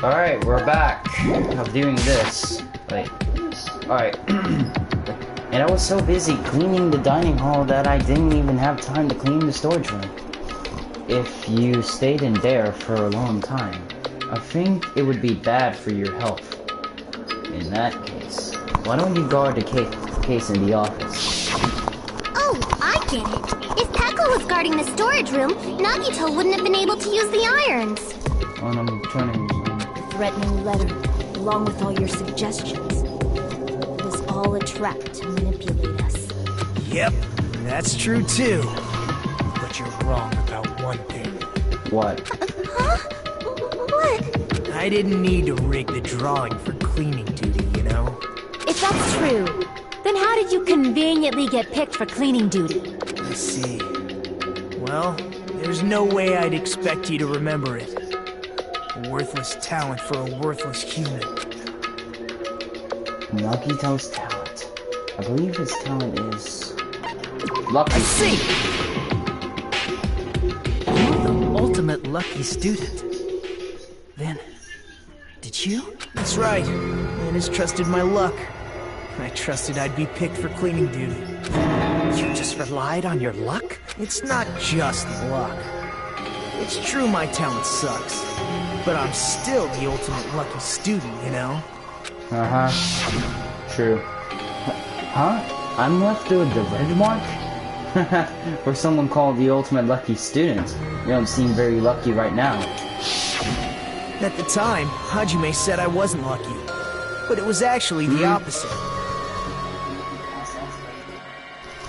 Alright, we're back. I'm doing this. Wait. Alright. And I was so busy cleaning the dining hall that I didn't even have time to clean the storage room. If you stayed in there for a long time, I think it would be bad for your health. In that case, why don't you guard the case in the office? Oh, I get it. If Pekka was guarding the storage room, Nagito wouldn't have been able to use the irons. Well, I'm trying to... Threatening letter, along with all your suggestions. It was all a trap to manipulate us. Yep, that's true too. But you're wrong about one thing. What? Huh? What? I didn't need to rig the drawing for cleaning duty, you know? If that's true, then how did you conveniently get picked for cleaning duty? I see. Well, there's no way I'd expect you to remember it. A worthless talent for a worthless human. Nagito's talent. I believe his talent is... lucky. I see! You're the ultimate lucky student. Then, did you? That's right. Manus trusted my luck. I trusted I'd be picked for cleaning duty. You just relied on your luck? It's not just luck. It's true my talent sucks. But I'm still the ultimate lucky student, you know? Uh-huh. True. Huh? I'm left with the red mark? For someone called the ultimate lucky student. You don't seem very lucky right now. At the time, Hajime said I wasn't lucky. But it was actually the opposite.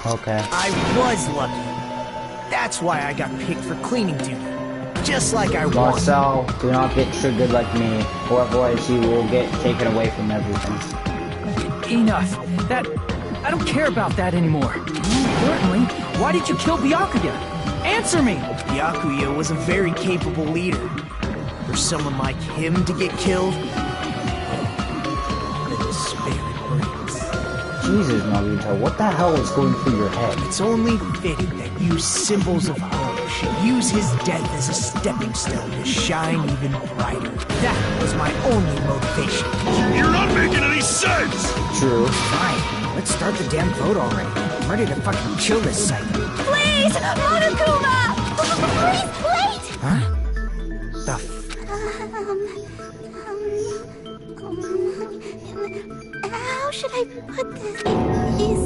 Okay. I was lucky. That's why I got picked for cleaning duty. Just like I wanted. Marcel, do not get triggered like me, or otherwise you will get taken away from everything. Enough. I don't care about that anymore. More importantly, why did you kill Byakuya? Answer me! Byakuya was a very capable leader. For someone like him to get killed, the despair it brings. Jesus, Nagito, what the hell is going through your head? It's only fitting that you symbols of hope should use his death as a stepping stone to shine even brighter. That was my only motivation. You're not making any sense! True. Fine, let's start the damn vote already. I'm ready to fucking kill this site. Please! Monokuma! Please, wait! Huh? The How should I put this? Is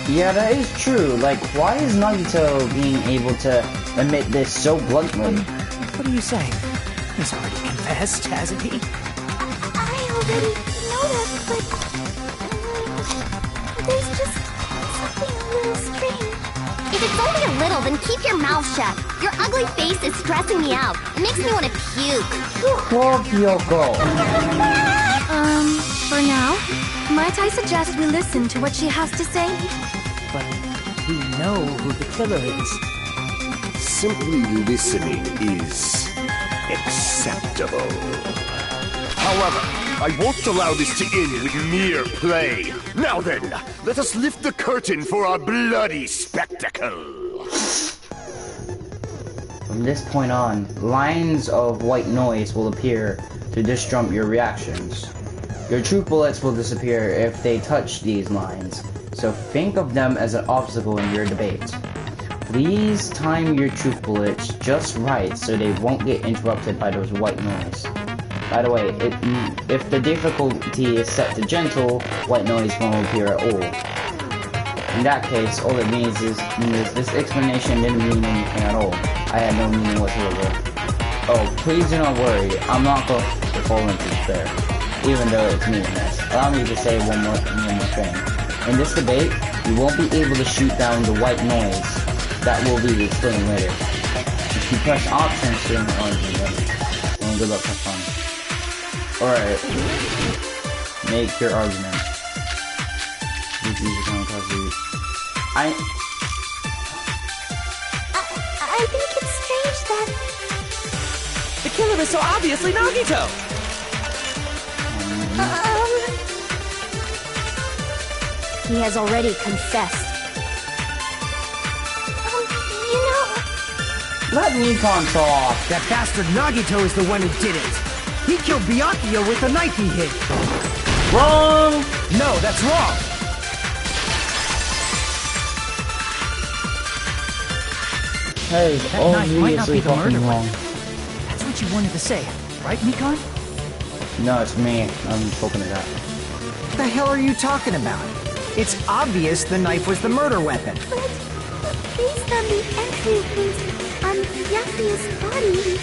Yeah, that is true. Like, why is Nagito being able to admit this so bluntly? What are you saying? He's already confessed, hasn't he? I already know that, but there's just something a little strange. If it's only a little, then keep your mouth shut. Your ugly face is stressing me out. It makes me want to puke. Poor Kyoko. For now, might I suggest we listen to what she has to say? But we know who the killer is. Simply listening is acceptable. However, I won't allow this to end with mere play. Now then, let us lift the curtain for our bloody spectacle. From this point on, lines of white noise will appear to disrupt your reactions. Your truth bullets will disappear if they touch these lines, so think of them as an obstacle in your debate. Please time your truth bullets just right so they won't get interrupted by those white noise. By the way, if the difficulty is set to gentle, white noise won't appear at all. In that case, all it means is this explanation didn't mean anything at all. I had no meaning whatsoever. Oh, please do not worry, I'm not going to fall into despair, even though it's meaningless. Allow me to say one more thing. In this debate, you won't be able to shoot down the white noise. That will be explained later. If you press options during the argument, well, good luck, have fun. Alright. Make your argument. I think it's strange that... The killer is so obviously Nagito! He has already confessed. Let Nikon talk. That bastard Nagito is the one who did it. He killed Byakuya with the knife he hid. Wrong! No, that's wrong. Hey, That knife might not be the murder wrong. weapon. That's what you wanted to say, right, Nikon? No, it's me. I'm talking to that. What the hell are you talking about? It's obvious the knife was the murder weapon. But based on the entry print on Byakuya's body,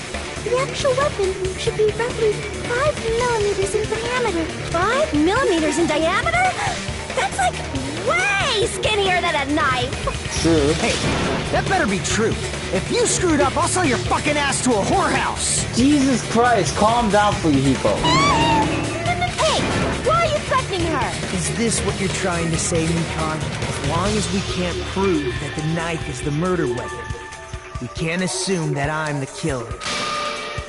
the actual weapon should be roughly 5 millimeters in diameter. 5 millimeters in diameter? That's like way skinnier than a knife. True. Hey, that better be true. If you screwed up, I'll sell your fucking ass to a whorehouse. Jesus Christ, calm down, Fuyuhiko. Hey, why are you threatening her? Is this what you're trying to say, Nikon? As long as we can't prove that the knife is the murder weapon, we can't assume that I'm the killer.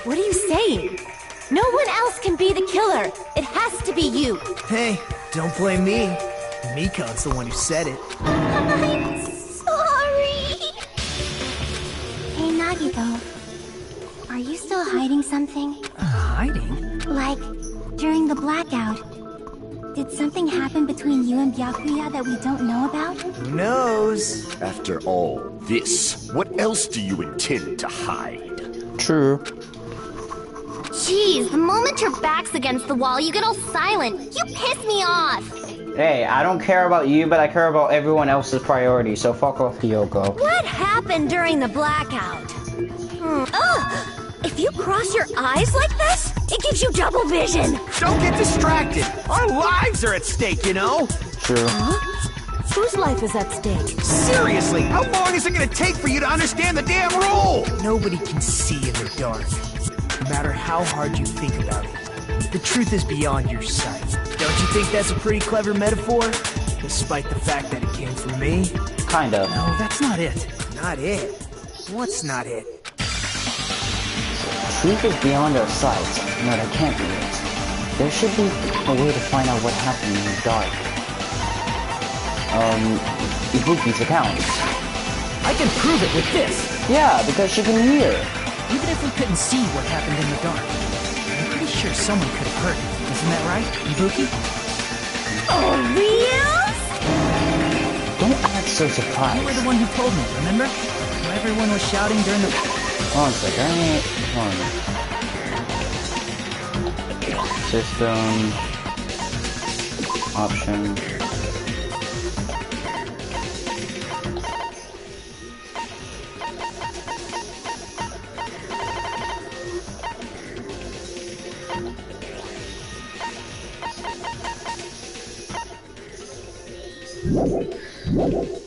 What are you saying? No one else can be the killer. It has to be you. Hey, don't blame me. Nikon's the one who said it. I'm sorry. Hey, Nagito. Are you still hiding something? Hiding? Like, during the blackout, did something happen between you and Byakuya that we don't know about? Who knows? After all this, what else do you intend to hide? True. Jeez, the moment your back's against the wall, you get all silent. You piss me off. Hey, I don't care about you, but I care about everyone else's priority, so fuck off, Kyoko. What happened during the blackout? Ugh! If you cross your eyes like this, it gives you double vision. Don't get distracted. Our lives are at stake, you know? True. Whose life is at stake? Seriously, how long is it gonna take for you to understand the damn rule? Nobody can see in the dark. No matter how hard you think about it, the truth is beyond your sight. Don't you think that's a pretty clever metaphor? Despite the fact that it came from me? Kind of. No, that's not it. Not it. What's not it? Truth is beyond our sight. No, that can't be it. There should be a way to find out what happened in the dark. Ibuki's account. I can prove it with this. Yeah, because she can hear. Even if we couldn't see what happened in the dark, I'm pretty sure someone could have heard it. Isn't that right, Ibuki? Oh, reals? Don't act so You surprised. were the one who told me, remember? Where everyone was shouting during the... Hold on a second. Hold on. System. Option.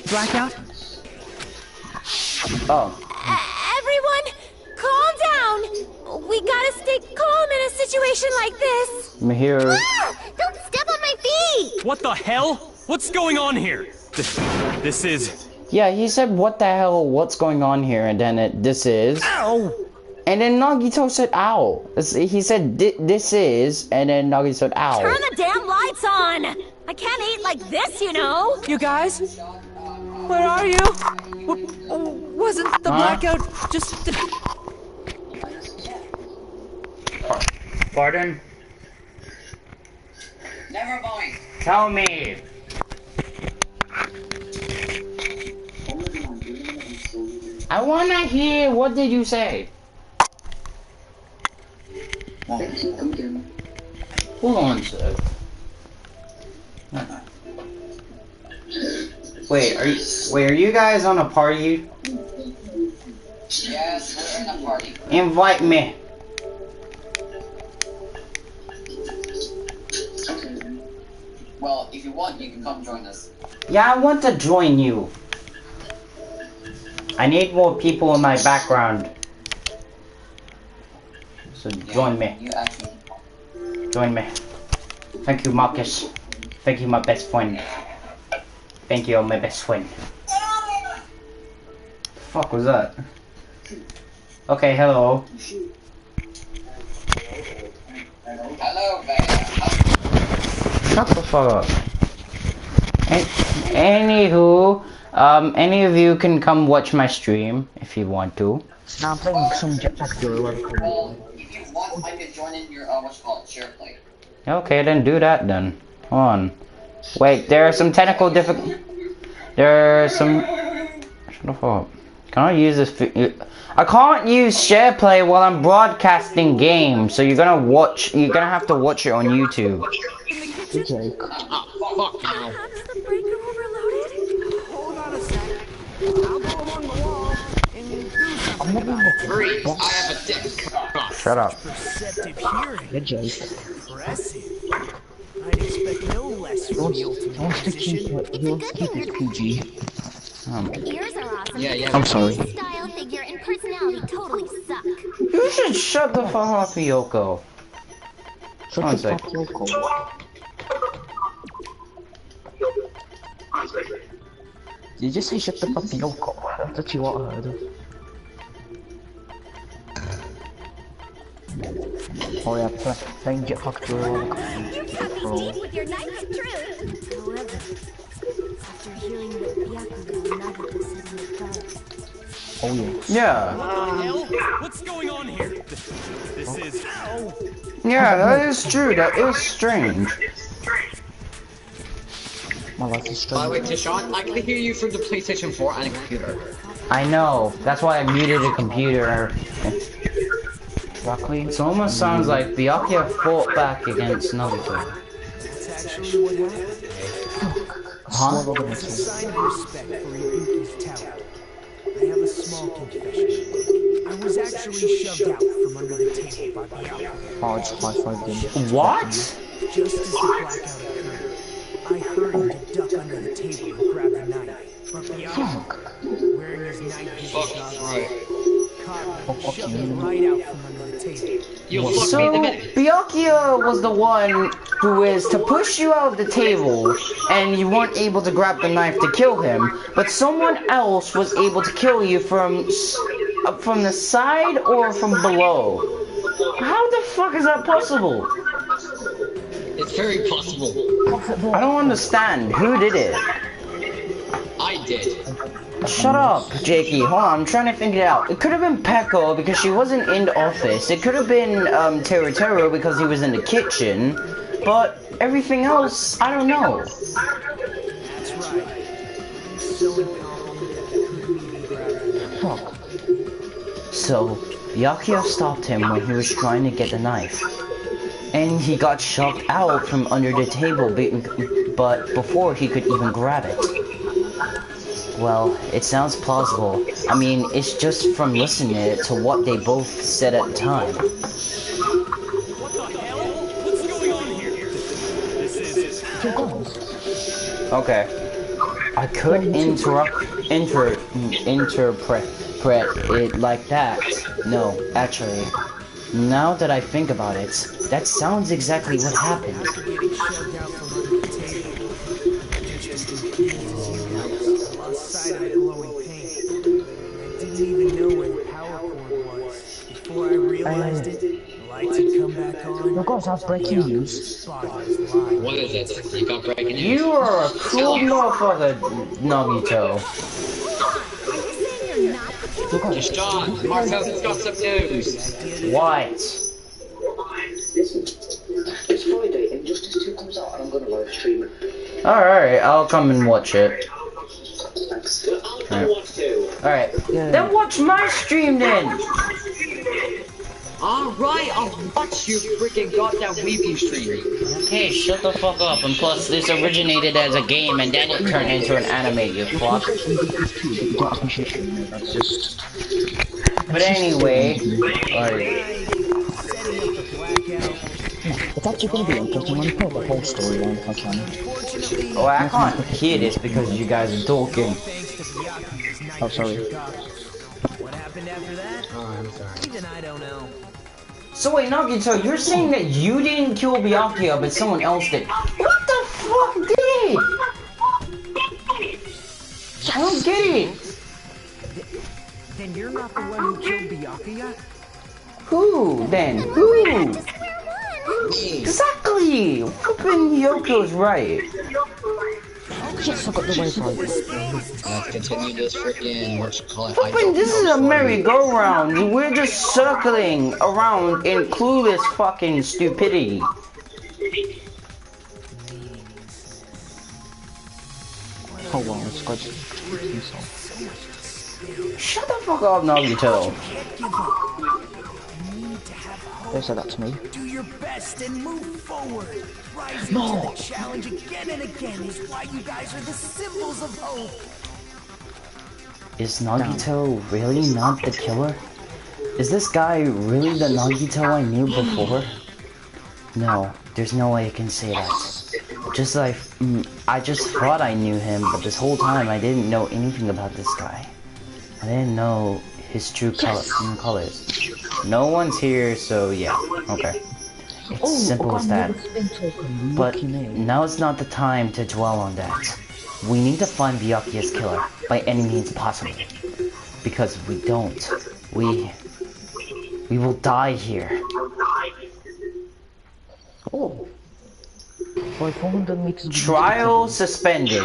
Blackout? Oh. Everyone, calm down. We gotta stay calm in a situation like this. Mahir. Ah! Don't step on my feet! What the hell? What's going on here? This is... Yeah, he said, what the hell, what's going on here? And then this is... Ow! And then Nagito said, ow. He said, this is, and then Nagito said, ow. Turn the damn lights on! I can't eat like this, you know? You guys? Where are you? Wasn't the blackout just... Pardon? Never mind. Tell me. I wanna hear, what did you say? Hold on a sec. Wait, are you guys on a party? Yes, we're in a party. Invite me. Well, if you want, you can come join us. Yeah, I want to join you. I need more people in my background. So join me. You actually... Join me. Thank you, Marcus. Thank you, my best friend. Thank you, my best friend. Fuck was that? Okay, hello. Hello, Vega. Shut the fuck up. Anywho, Any of you can come watch my stream if you want to. Now I'm playing some Jetpack Joyride. Well, if you want, I can join in your, what's it called, share play. Okay, then do that then. Hold on. Wait, there are some technical There are some... Shut the fuck up. Can I use this... I can't use share play while I'm broadcasting games, so you're gonna have to watch it on YouTube. Okay. Fuck now. Perhaps the breaker overloaded? Hold on a sec. I'll go along the wall and do I'm something not about even it. Freeze, I have a dick. Shut up. Perceptive hearing. Good joke. Impressive. I'd expect no less He from wants, the he ultimate wants to musician. keep it PG. The ears are awesome. Yeah, yeah. I'm sorry. Style, figure, and personality totally suck. You should shut the fuck up, Yoko. Shut One the sec. fuck Yoko. Did you just say shut the fuck Yoko? That's actually what I heard. Oh yeah, playing Jetpack Joyride. You cut me deep with your nice truth. However, after hearing that Byakuya and Nagito said in the dark, Oh yeah. Yeah. Hell? What's going on here? This is... Oh, Yeah, that is true. That is strange. My life is By the way, strange. Tishon, I can hear you from the PlayStation 4 and a computer. I know. That's why I muted the computer. Exactly. It almost sounds like Byakuya fought back against Nagito. That's actually what happened. Huh? As a sign of respect for Ibuki's talent, I have a small confession. I was actually shoved out from under the table by Byakuya. Oh, I just high-fived him. What? Just as the blackout occurred, I heard him to duck under the table and grab the knife. But Byakuya, wearing his night vision goggles, caught me and shoved me right out from under the table. So, Byakuya was the one who is to push you out of the table, and you weren't able to grab the knife to kill him, but someone else was able to kill you from the side or from below. How the fuck is that possible? It's very possible. I don't understand. Who did it? I did. Shut up, Jakey. Hold on, I'm trying to figure it out. It could have been Pekko because she wasn't in the office. It could have been Teru because he was in the kitchen. But everything else, I don't know. That's right. I'm so incompetent that I couldn't even grab the knife. Fuck. So, Byakuya stopped him when he was trying to get the knife. And he got shoved out from under the table, but before he could even grab it. Well, it sounds plausible. I mean, it's just from listening to what they both said at the time. what the hell? What's going on here? This is... Okay. I could interpret it like that. No, actually. Now that I think about it, that sounds exactly what happened. Getting shoved out from under the table. Just as easy as you guys. I lost sight of the glowing paint. I didn't even know where the power cord was. Before I realized it, the lights had come back on. You guys have breaking news. Body was lying. What is it? You got breaking news? You are a cool motherfucker, Nagito. Tishon, Marcel's got some news. What? Listen, it's Friday, Injustice 2 comes out and I'm gonna live stream it. Alright, I'll come and watch it. Thanks. Alright. Alright. Then watch my stream then! Alright, I'll watch your freaking goddamn weeping stream. Okay, shut the fuck up, and plus this originated as a game and then it turned into an anime, you fuck. You don't appreciate it, man. That's just... But anyway, alright. It's actually gonna be interesting. I'm gonna put the whole storyline if I can. Oh, I can't hear this because you guys are talking. Oh, sorry. What happened after that? Oh, I'm sorry. Even I don't know. So wait, Nagito, you're saying that you didn't kill Byakuya, but someone else did. What the fuck did? I don't get it. Then you're not the one who killed Byakuya? Who then? Who? Exactly. Flippin' Yoko's right. just suck up the Wi-Fi. Let's continue this freaking Flippin', this is a merry-go-round. We're just circling around in clueless fucking stupidity. Oh wow, it's got you. Shut the fuck up, Nagito. They said that to me. Do your best and move forward. Rising No. to the challenge again and again is why you guys are the symbols of hope. Is Nagito really not the killer? Is this guy really the Nagito I knew before? No, there's no way I can say that. Just like, I just thought I knew him, but this whole time I didn't know anything about this guy. I didn't know his true colors. No one's here, so yeah, okay. It's simple as that. But now is not the time to dwell on that. We need to find Byakuya's killer by any means possible. Because if we don't, we will die here. Oh. 500 meters. Trial suspended.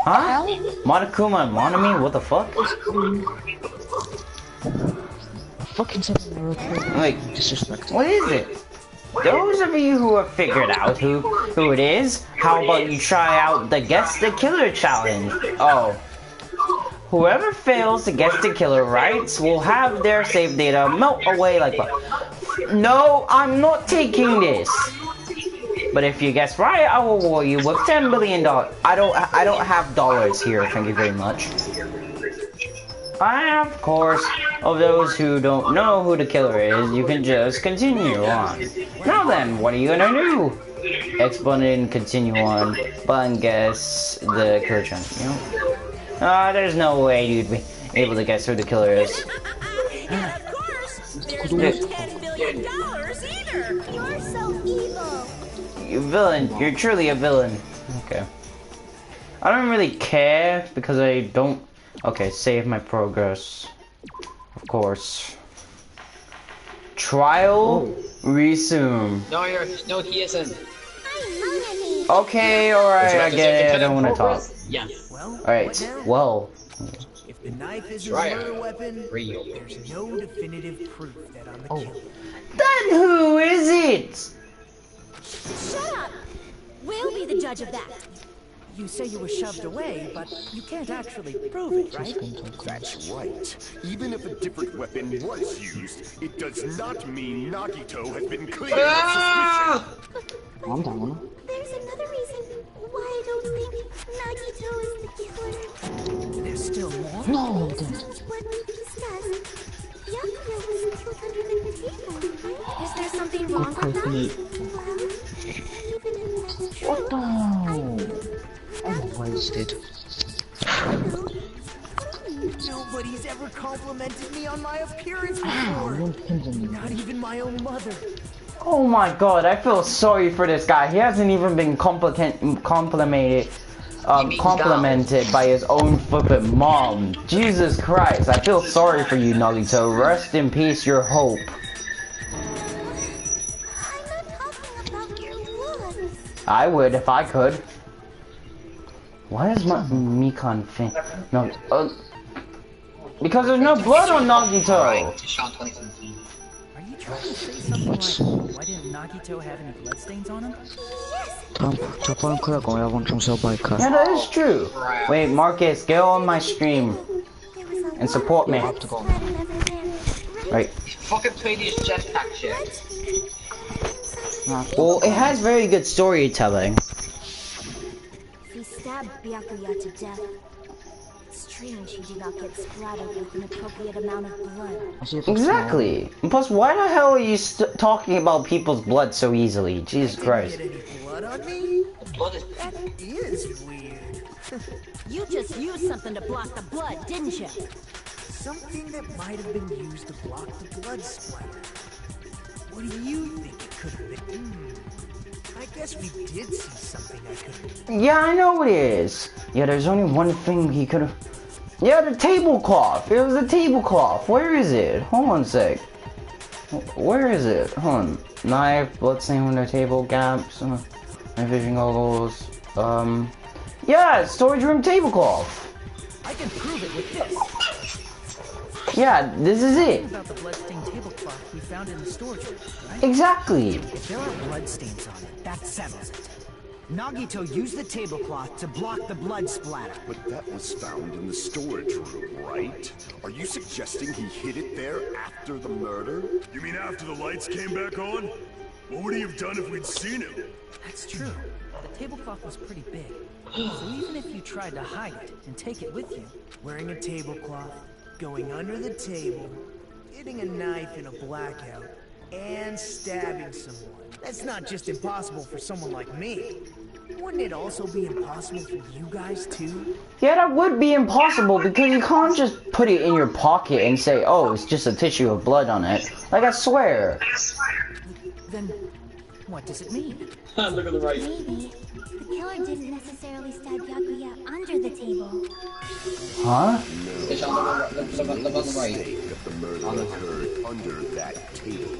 Huh? Monokuma and Monami? What the fuck? Fucking something. Like, Disrespect. what is it? Those of you who have figured out who it is, how about you try out the Guess the Killer challenge? Oh. Whoever fails to guess the killer rights will have their save data melt away like fuck. No, I'm not taking this. But if you guess right, I will reward you with $10 billion. I don't have dollars here, thank you very much. And of course, of those who don't know who the killer is, you can just continue on. Now then, what are you gonna do? Exponent and continue on, but guess the killer challenge, you know? There's no way you'd be able to guess who the killer is. Of course, there's no $10 billion either. You're so evil. You villain, you're truly a villain. Okay. I don't really care because I don't. Okay, save my progress. Of course. Trial resume. No, he isn't. Okay, alright, I get it. I don't want to talk. Yeah. Alright, well. If the knife is a Try it. murder weapon, Real. there's no definitive proof that I'm the killer. Then who is it? Shut up. We'll be the judge of that. You say you were shoved away, but you can't actually prove it, right? That's right. Even if a different weapon was used, it does not mean Nagito has been cleared of suspicion. Calm down. There's another reason why I don't think Nagito is the killer. There's still more? No, What we discussed. Byakuya was killed under the table, right? Is there something wrong with that? Well, even if that's true, What the? I'm wasted. Nobody's ever complimented me on my appearance before. Not even my own mother. Oh my god, I feel sorry for this guy. He hasn't even been complimented by his own flippin' mom. Jesus Christ, I feel sorry for you, Nagito. Rest in peace, your hope. I'm not talking about your blood. I would if I could. Why is my Mikan thing? No, because there's no blood on Nagito. Sean 2017. Are you trying to say something like, why didn't Nagito have any bloodstains on him? Yeah, that is true. Wait, Marcus, get on my stream and support me. Right. Fucking play these jetpack shit. Well, it has very good storytelling. He stabbed Byakuya to death. It's strange he did not get splattered with an appropriate amount of blood. Exactly. And plus, why the hell are you talking about people's blood so easily? Jesus Christ. Get any blood on me? Blood is That is weird. You just used something to block the blood, didn't you? Something that might have been used to block the blood splatter. What do you think it could have been? I guess we did see something I could have. Yeah, I know it is. Yeah, there's only one thing he could have. Yeah, the tablecloth. It was the tablecloth. Where is it? Hold on a sec. Where is it? Hold on. Knife, bloodstain on the table, gaps. My fishing goggles. Yeah, storage room tablecloth. I can prove it with this. Yeah, this is it. About the bloodstained tablecloth we found in the storage room, right? Exactly. If there are bloodstains on it, that settles it. Nagito used the tablecloth to block the blood splatter. But that was found in the storage room, right? Are you suggesting he hid it there after the murder? You mean after the lights came back on? What would he have done if we'd seen him? That's true. The tablecloth was pretty big. So even if you tried to hide it and take it with you, Wearing a tablecloth, going under the table, getting a knife in a blackout, and stabbing someone. That's not just impossible for someone like me. Wouldn't it also be impossible for you guys too? Yeah, that would be impossible because you can't just put it in your pocket and say, oh, it's just a tissue of blood on it. Like, I swear. then what does it mean? Look at the right. Maybe the killer didn't necessarily stab Byakuya under the table. Huh? It's on the right. Mistake that the murder occurred under that table.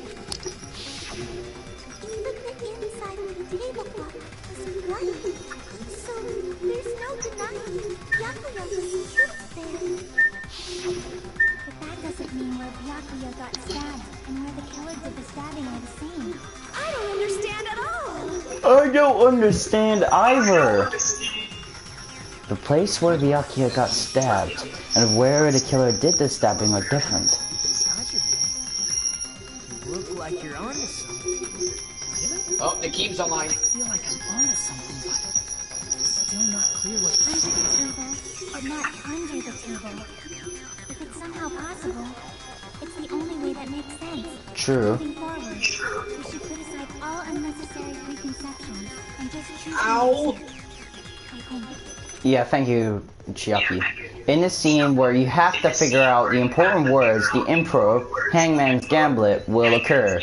Even the inside of the tablecloth was bloody. So there's no denying Byakuya was killed there. But that doesn't mean where Byakuya got stabbed and where the killer did the stabbing are the same. I don't understand at all. I don't understand either. The place where Byakuya got stabbed and where the killer did the stabbing are different. You look like you're onto something. Oh, the keep's online. I feel like I'm onto something, but it's still not clear what... Under the table, but not under the table. If it's somehow possible, it's the only way that makes sense. True. Moving forward, we should put aside all unnecessary preconceptions and just choose. Ow! I think. Yeah, thank you, Chiaki. In the scene where you have to figure out the important words, the improv, Hangman's Gambit, will occur.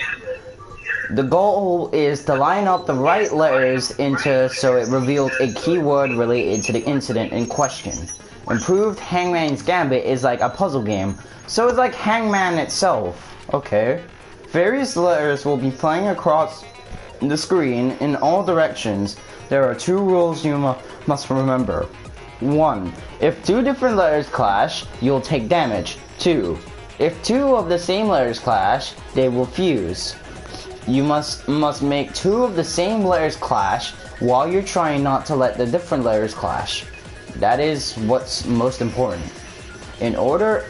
The goal is to line up the right letters into so it reveals a keyword related to the incident in question. Improved Hangman's Gambit is like a puzzle game, so it's like Hangman itself. Okay. Various letters will be playing across the screen in all directions. There are two rules you must remember. 1. If two different letters clash, you'll take damage. 2. If two of the same letters clash, they will fuse. You must make two of the same letters clash while you're trying not to let the different letters clash. That is what's most important. In order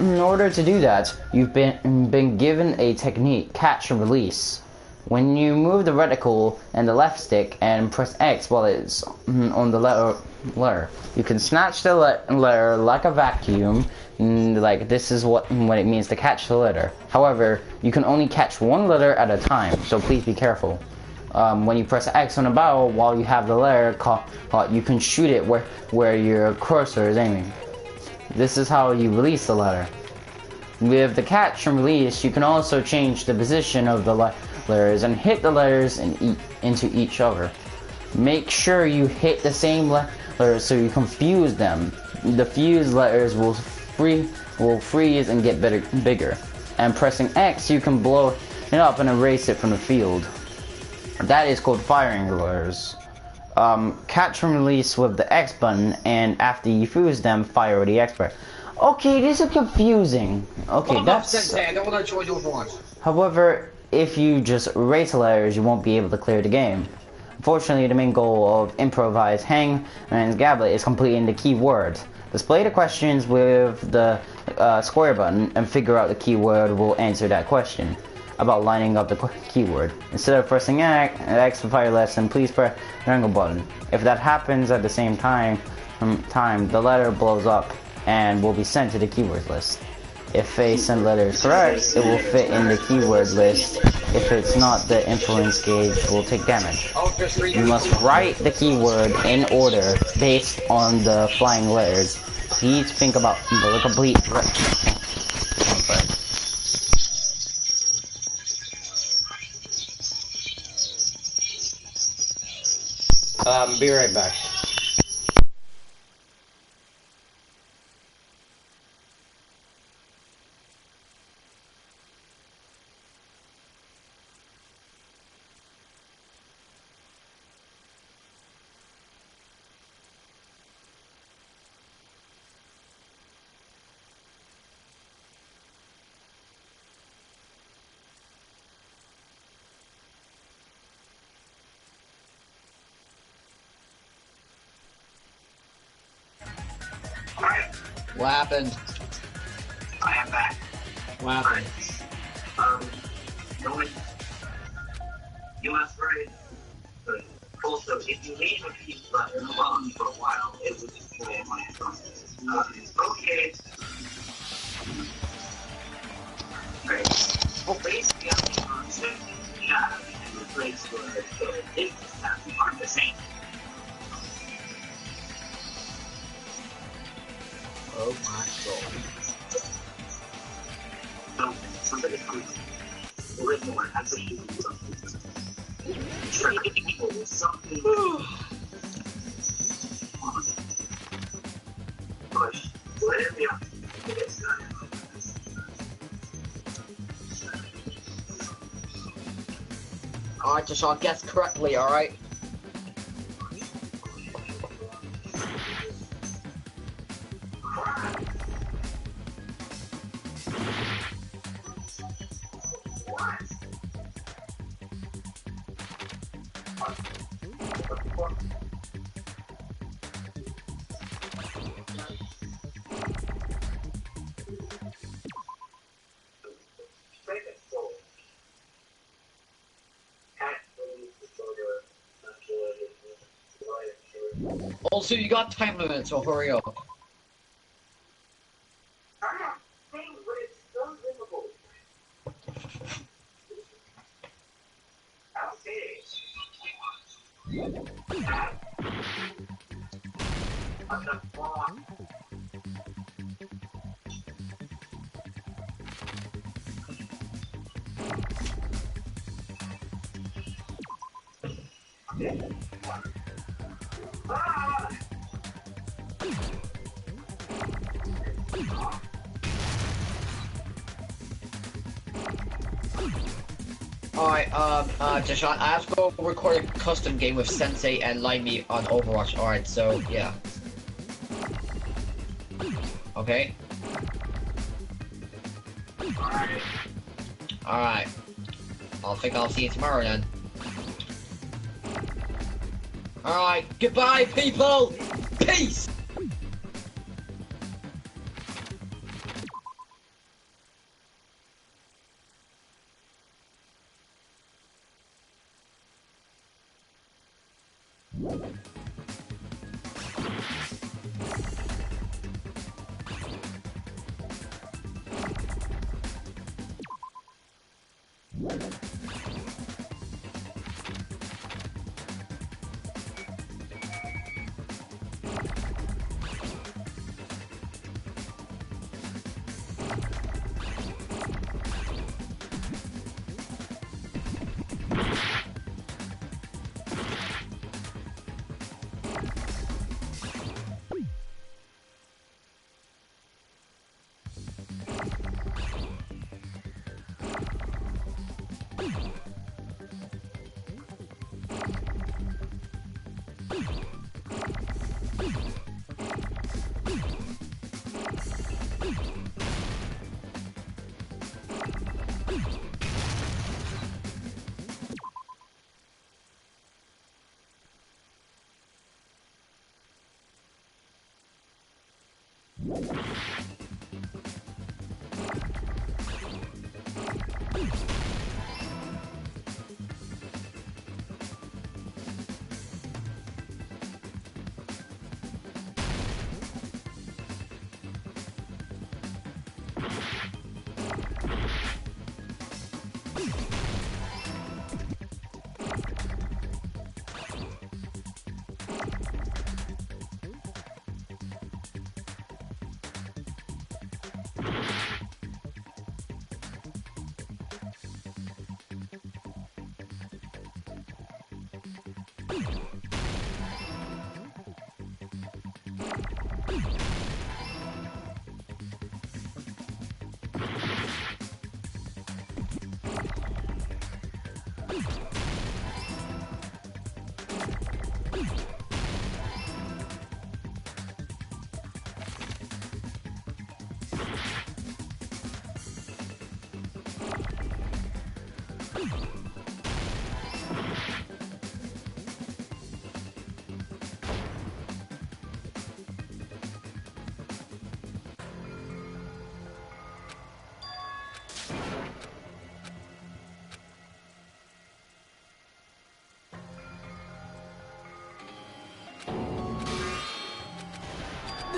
to do that, you've been given a technique, catch and release. When you move the reticle and the left stick and press X while it's on the letter, you can snatch the letter like a vacuum. Like this is what it means to catch the letter. However, you can only catch one letter at a time, so please be careful. When you press X on the barrel while you have the letter caught, you can shoot it where your cursor is aiming. This is how you release the letter. With the catch and release, you can also change the position of the letters and hit the letters into each other. Make sure you hit the same letters so you can fuse them. The fused letters will freeze and get bigger. And pressing X, you can blow it up and erase it from the field. That is called firing the letters. Catch and release with the X button, and after you fuse them, fire with the X button. Okay, this is confusing. Okay, that's... However, if you just erase the letters, you won't be able to clear the game. Unfortunately, the main goal of improvised Hangman's Gambit is completing the keyword. Display the questions with the square button and figure out the keyword will answer that question about lining up the keyword. Instead of pressing X for fire lesson, please press the triangle button. If that happens at the same time, the letter blows up and will be sent to the keywords list. If a sent letter is correct, it will fit in the keyword list. If it's not, the influence gauge will take damage. You must write the keyword in order based on the flying letters. Please think about the complete... Be right back. What happened? I am back. What happened? No one. You must worry. But also, if you leave a piece left alone for a while, it will destroy my phone. Okay. Great. Well, basically, I'm yeah, and the place where the business are the same. Oh my god. Somebody comes. Original one has to do something. Triple something. Push. Whatever you have to get started. Alright, Joshua, guess correctly, alright? Also, you got time limit, so hurry up. Alright, Joshua, I have to go record a custom game with Sensei and Limey on Overwatch. Alright, so, yeah. Okay? Alright. I'll think I'll see you tomorrow then. Alright, goodbye people! Peace!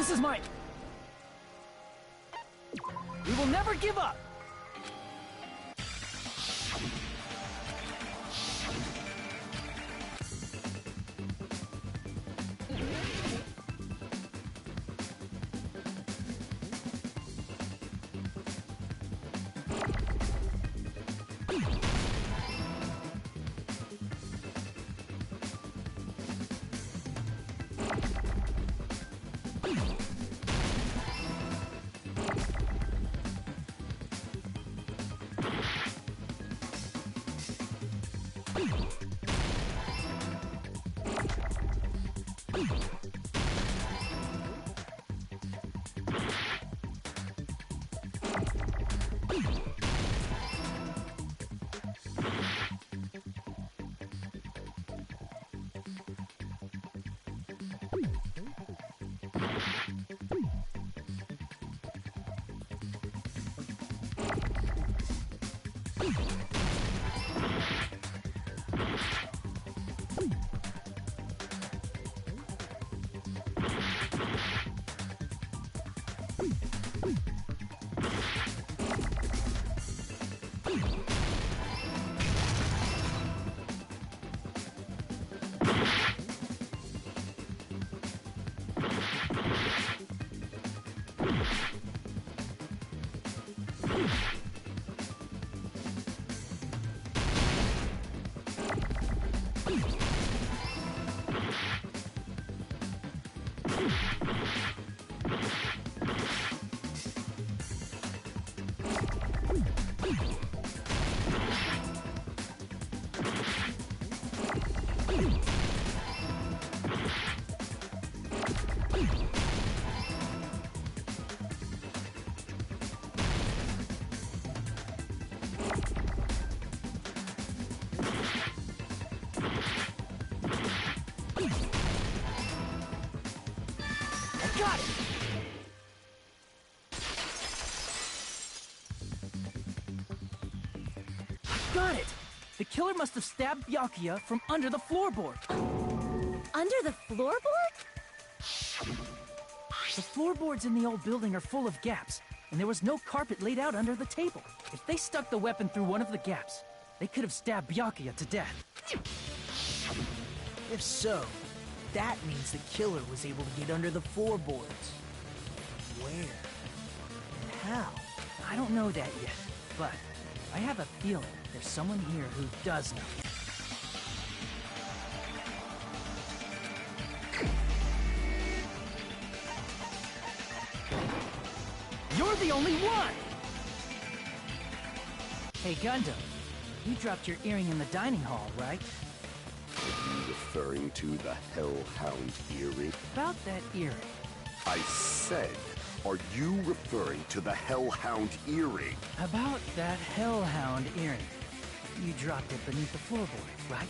This is my... We will never give up! Got it! The killer must have stabbed Byakuya from under the floorboard. Under the floorboard? The floorboards in the old building are full of gaps, and there was no carpet laid out under the table. If they stuck the weapon through one of the gaps, they could have stabbed Byakuya to death. If so, that means the killer was able to get under the floorboards. Where? And how? I don't know that yet, but I have a feeling there's someone here who does know. You're the only one! Hey, Gundam, you dropped your earring in the dining hall, right? Are you referring to the Hellhound earring? About that earring. I said, are you referring to the Hellhound earring? About that Hellhound earring. You dropped it beneath the floorboard, right?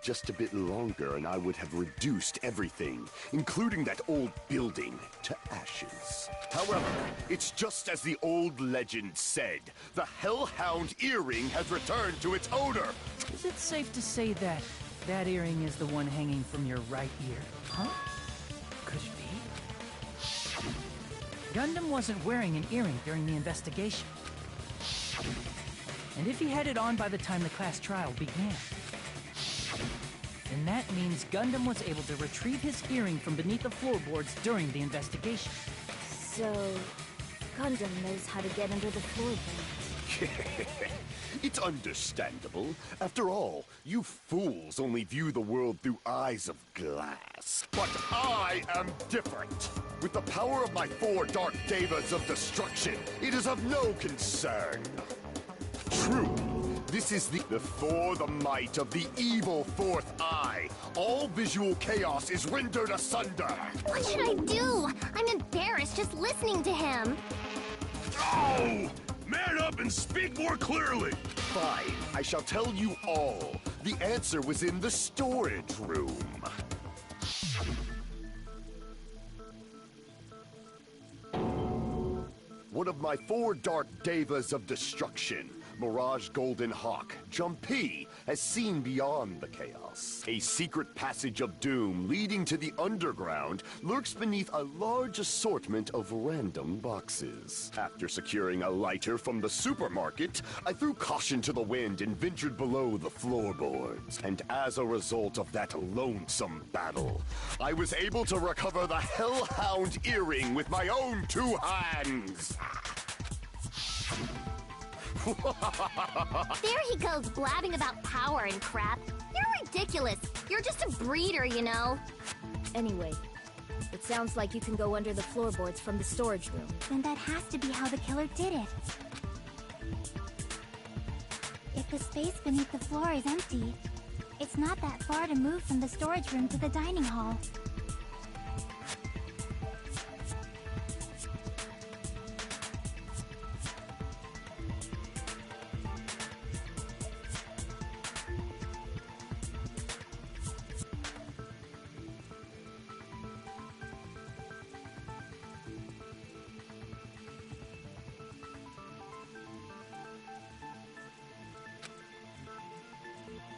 Just a bit longer and I would have reduced everything, including that old building, to ashes. However, it's just as the old legend said. The Hellhound earring has returned to its owner. Is it safe to say that that earring is the one hanging from your right ear? Huh? Could it be? Gundam wasn't wearing an earring during the investigation. And if he had it on by the time the class trial began, then that means Gundam was able to retrieve his earring from beneath the floorboards during the investigation. So, Gundam knows how to get under the floorboards. It's understandable. After all, you fools only view the world through eyes of glass. But I am different. With the power of my 4 Dark Devas of destruction, it is of no concern. True, This is before the might of the evil fourth eye, all visual chaos is rendered asunder. What should I do? I'm embarrassed just listening to him. Oh! Man up and speak more clearly! Fine, I shall tell you all. The answer was in the storage room. One of my 4 dark devas of destruction, Mirage Golden Hawk, Jumpy, has seen beyond the chaos. A secret passage of doom leading to the underground lurks beneath a large assortment of random boxes. After securing a lighter from the supermarket, I threw caution to the wind and ventured below the floorboards. And as a result of that lonesome battle, I was able to recover the Hellhound earring with my own 2 hands. There he goes blabbing about power and crap. You're ridiculous. You're just a breeder, you know. Anyway, it sounds like you can go under the floorboards from the storage room. Then that has to be how the killer did it. If the space beneath the floor is empty, it's not that far to move from the storage room to the dining hall.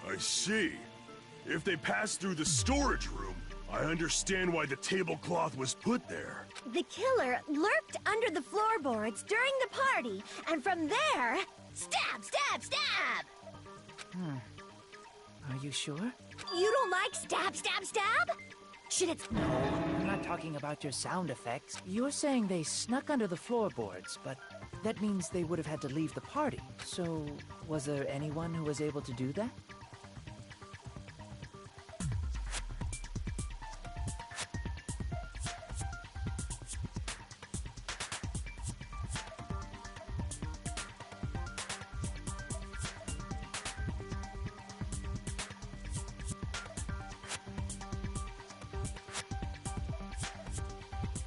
I see. If they passed through the storage room, I understand why the tablecloth was put there. The killer lurked under the floorboards during the party, and from there, stab, stab, stab! Are you sure? You don't like stab, stab, stab? Shit, it's... No, I'm not talking about your sound effects. You're saying they snuck under the floorboards, but that means they would have had to leave the party. So, was there anyone who was able to do that?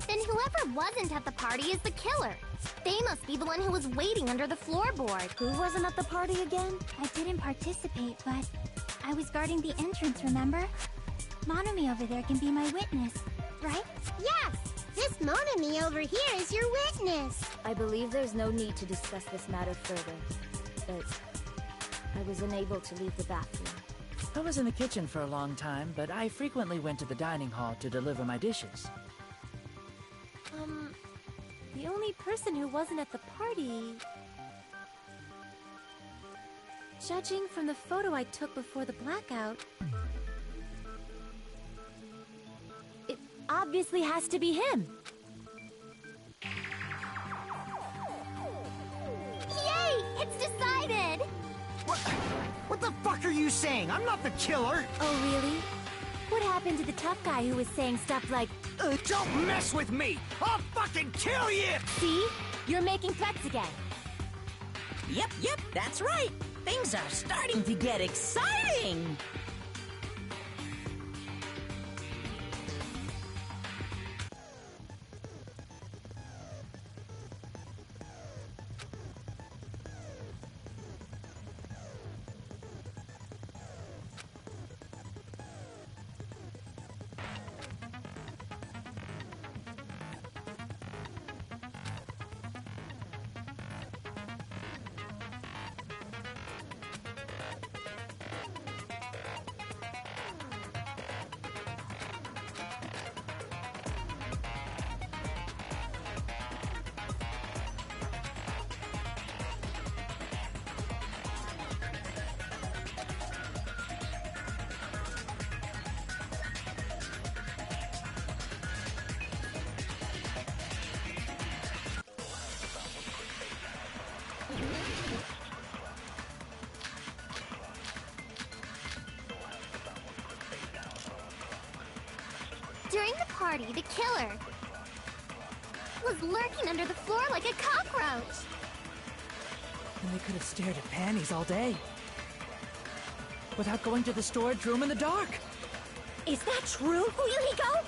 Then whoever wasn't at the party is the killer. They must be the one who was waiting under the floorboard. Who wasn't at the party again? I didn't participate, but I was guarding the entrance, remember? Monomi over there can be my witness, right? Yes! This Monomi over here is your witness! I believe there's no need to discuss this matter further, but I was unable to leave the bathroom. I was in the kitchen for a long time, but I frequently went to the dining hall to deliver my dishes. The only person who wasn't at the party... Judging from the photo I took before the blackout... It obviously has to be him! Yay! It's decided! What the fuck are you saying? I'm not the killer! Oh, really? What happened to the tough guy who was saying stuff like, don't mess with me! I'll fucking kill you! See? You're making threats again. Yep, that's right. Things are starting to get exciting! During the party, the killer was lurking under the floor like a cockroach. And they could have stared at panties all day. without going to the storage room in the dark. Is that true, Fuyuhiko?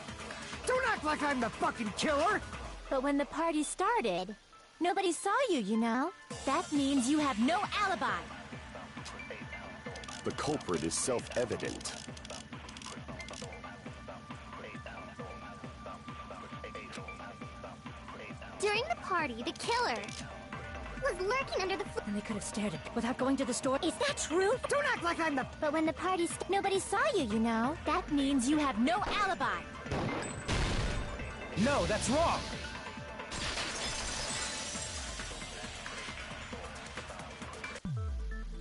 Don't act like I'm the fucking killer! But when the party started, nobody saw you, you know? That means you have no alibi. The culprit is self-evident. During the party, the killer was lurking under the floor. And they could have stared at without going to the store. Is that true? Don't act like I'm the... But when the party nobody saw you, you know? That means you have no alibi. No, that's wrong!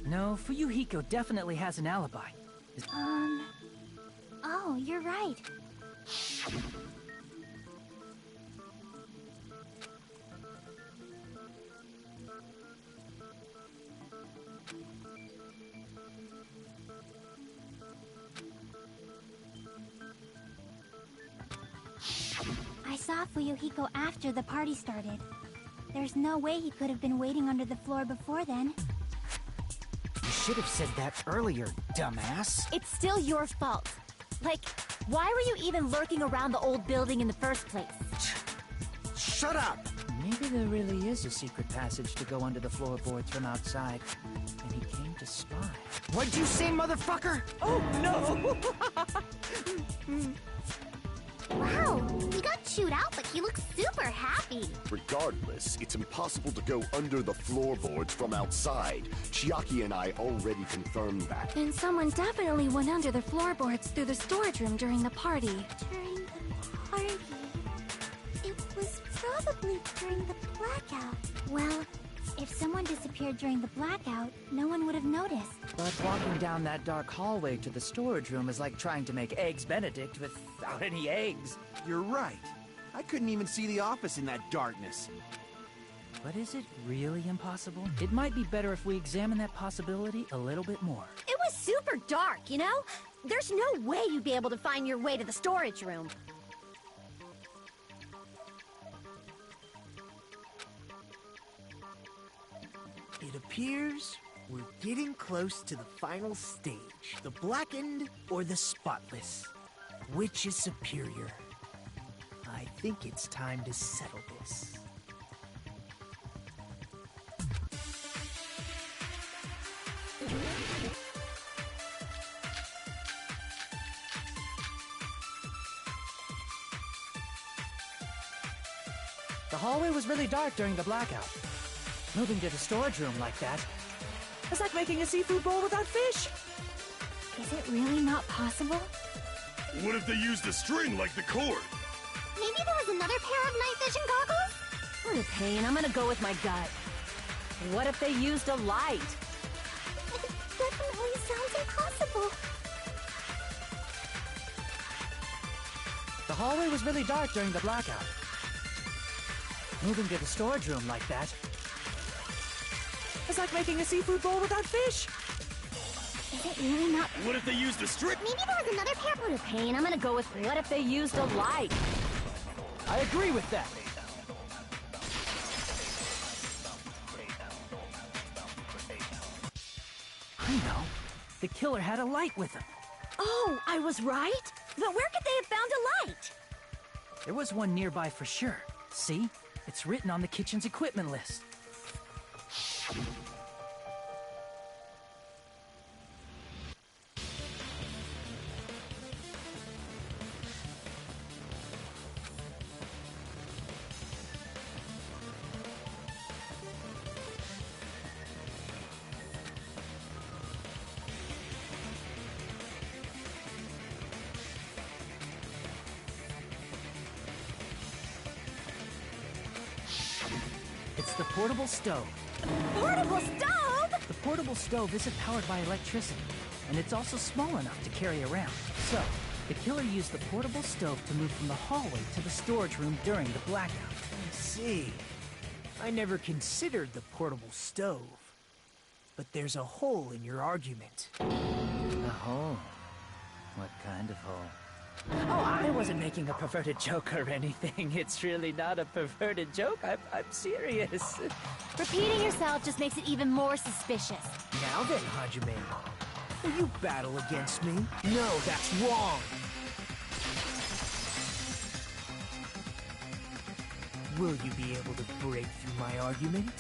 No, Fuyuhiko definitely has an alibi. Oh, you're right. I saw Fuyuhiko after the party started. There's no way he could have been waiting under the floor before then. You should have said that earlier, dumbass. It's still your fault. Like, why were you even lurking around the old building in the first place? Shut up! Maybe there really is a secret passage to go under the floorboards from outside. And he came to spy. What'd you say, motherfucker? Oh, no! Wow, he got chewed out, but he looks super happy. Regardless, it's impossible to go under the floorboards from outside. Chiaki and I already confirmed that. And someone definitely went under the floorboards through the storage room during the party. During the party? It was probably during the blackout. Well, if someone disappeared during the blackout, no one would have noticed. But walking down that dark hallway to the storage room is like trying to make Eggs Benedict without any eggs. You're right. I couldn't even see the office in that darkness. But is it really impossible? It might be better if we examine that possibility a little bit more. It was super dark, you know? There's no way you'd be able to find your way to the storage room. It appears we're getting close to the final stage. The blackened or the spotless? Which is superior? I think it's time to settle this. The hallway was really dark during the blackout. Moving to the storage room like that is like making a seafood bowl without fish. Is it really not possible? What if they used a string like the cord? Maybe there was another pair of night vision goggles? What a pain. I'm gonna go with my gut. What if they used a light? It definitely sounds impossible. The hallway was really dark during the blackout. Moving to the storage room like that is like making a seafood bowl without fish. Is it really not? What if they used a string? Maybe there was another pair. What a pain. I'm gonna go with what if they used a light? I agree with that. I know. The killer had a light with him. Oh, I was right? But where could they have found a light? There was one nearby for sure. See? It's written on the kitchen's equipment list. It's the portable stove. Portable stove? The portable stove isn't powered by electricity, and it's also small enough to carry around. So, the killer used the portable stove to move from the hallway to the storage room during the blackout. I see. I never considered the portable stove. But there's a hole in your argument. A hole? What kind of hole? Oh, I wasn't making a perverted joke or anything. It's really not a perverted joke. I'm serious. Repeating yourself just makes it even more suspicious. Now then, Hajime. Will you battle against me? No, that's wrong! Will you be able to break through my argument?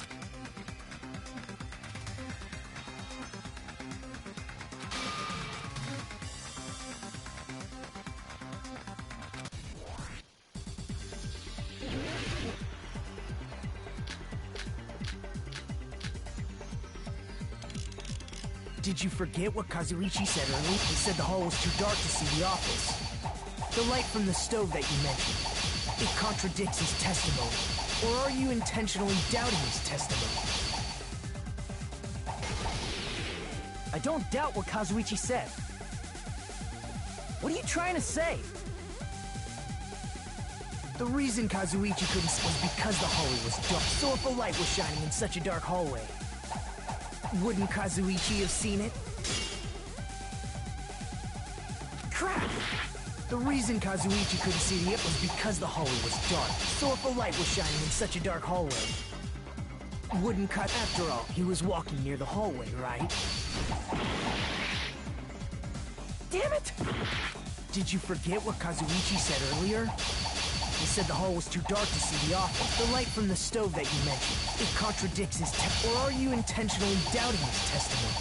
Did you forget what Kazuichi said earlier? He said the hall was too dark to see the office. The light from the stove that you mentioned, it contradicts his testimony. Or are you intentionally doubting his testimony? I don't doubt what Kazuichi said. What are you trying to say? The reason Kazuichi couldn't see was because the hallway was dark. So if a light was shining in such a dark hallway, wouldn't Kazuichi have seen it? Crap! The reason Kazuichi couldn't see it was because the hallway was dark. So if a light was shining in such a dark hallway, wouldn't After all, he was walking near the hallway, right? Damn it! Did you forget what Kazuichi said earlier? He said the hall was too dark to see the office. The light from the stove that you mentioned, it contradicts his or are you intentionally doubting his testimony?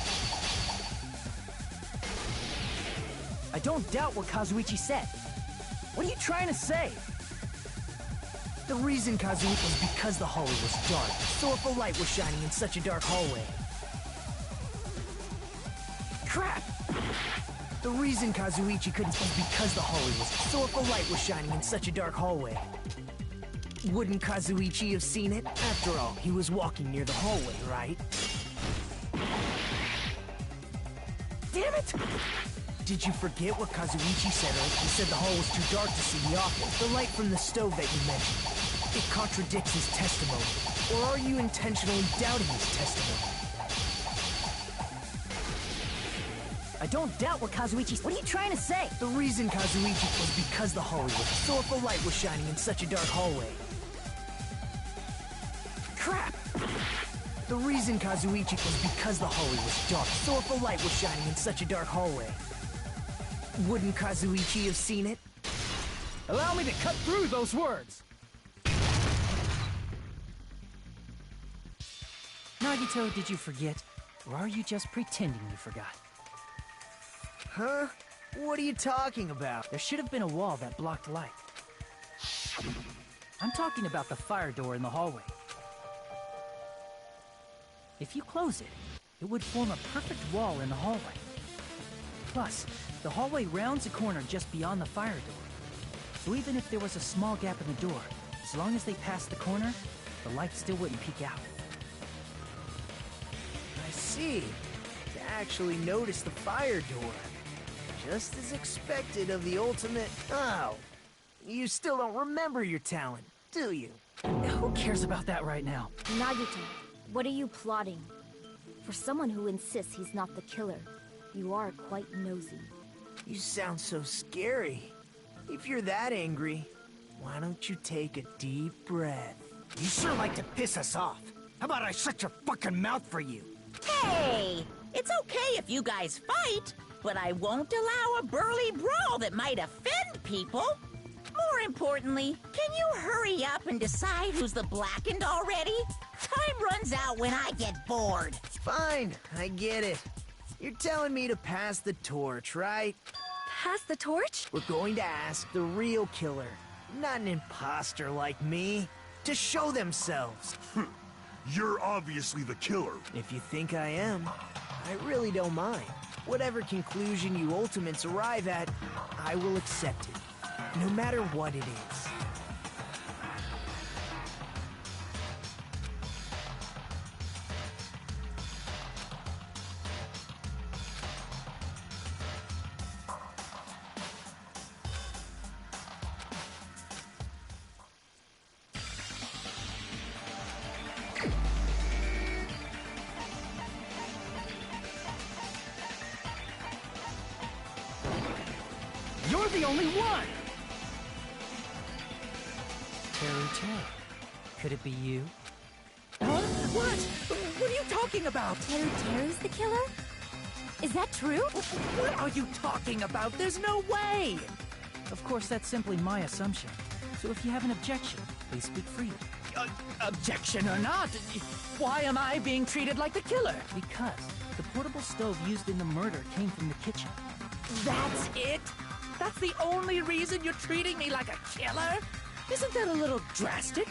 I don't doubt what Kazuichi said. What are you trying to say? The reason Kazuichi was because the hallway was dark. So if a light was shining in such a dark hallway... Crap! The reason Kazuichi couldn't was because the hallway was... So if a light was shining in such a dark hallway, wouldn't Kazuichi have seen it? After all, he was walking near the hallway, right? Damn it! Did you forget what Kazuichi said earlier? He said the hall was too dark to see the office. The light from the stove that you mentioned, it contradicts his testimony. Or are you intentionally doubting his testimony? I don't doubt what Kazuichi... What are you trying to say? The reason Kazuichi was because the hallway was... So if a light was shining in such a dark hallway... Crap! The reason Kazuichi was because the hallway was dark. So if a light was shining in such a dark hallway, wouldn't Kazuichi have seen it? Allow me to cut through those words! Nagito, did you forget? Or are you just pretending you forgot? Huh? What are you talking about? There should have been a wall that blocked light. I'm talking about the fire door in the hallway. If you close it, it would form a perfect wall in the hallway. Plus, the hallway rounds a corner just beyond the fire door. So even if there was a small gap in the door, as long as they passed the corner, the light still wouldn't peek out. I see. To actually notice the fire door. Just as expected of the ultimate... Oh, you still don't remember your talent, do you? Who cares about that right now? Nagito, what are you plotting? For someone who insists he's not the killer, you are quite nosy. You sound so scary. If you're that angry, why don't you take a deep breath? You sure like to piss us off. How about I shut your fucking mouth for you? Hey! It's okay if you guys fight, but I won't allow a burly brawl that might offend people. More importantly, can you hurry up and decide who's the blackened already? Time runs out when I get bored. Fine, I get it. You're telling me to pass the torch, right? Pass the torch? We're going to ask the real killer, not an imposter like me, to show themselves. You're obviously the killer. If you think I am, I really don't mind. Whatever conclusion you ultimates arrive at, I will accept it, no matter what it is. You're the only one! Terry. Could it be you? Huh? What? What are you talking about? Teru's the killer? Is that true? What are you talking about? There's no way! Of course, that's simply my assumption. So if you have an objection, please speak freely. Objection or not, why am I being treated like the killer? Because the portable stove used in the murder came from the kitchen. That's it? That's the only reason you're treating me like a killer? Isn't that a little drastic?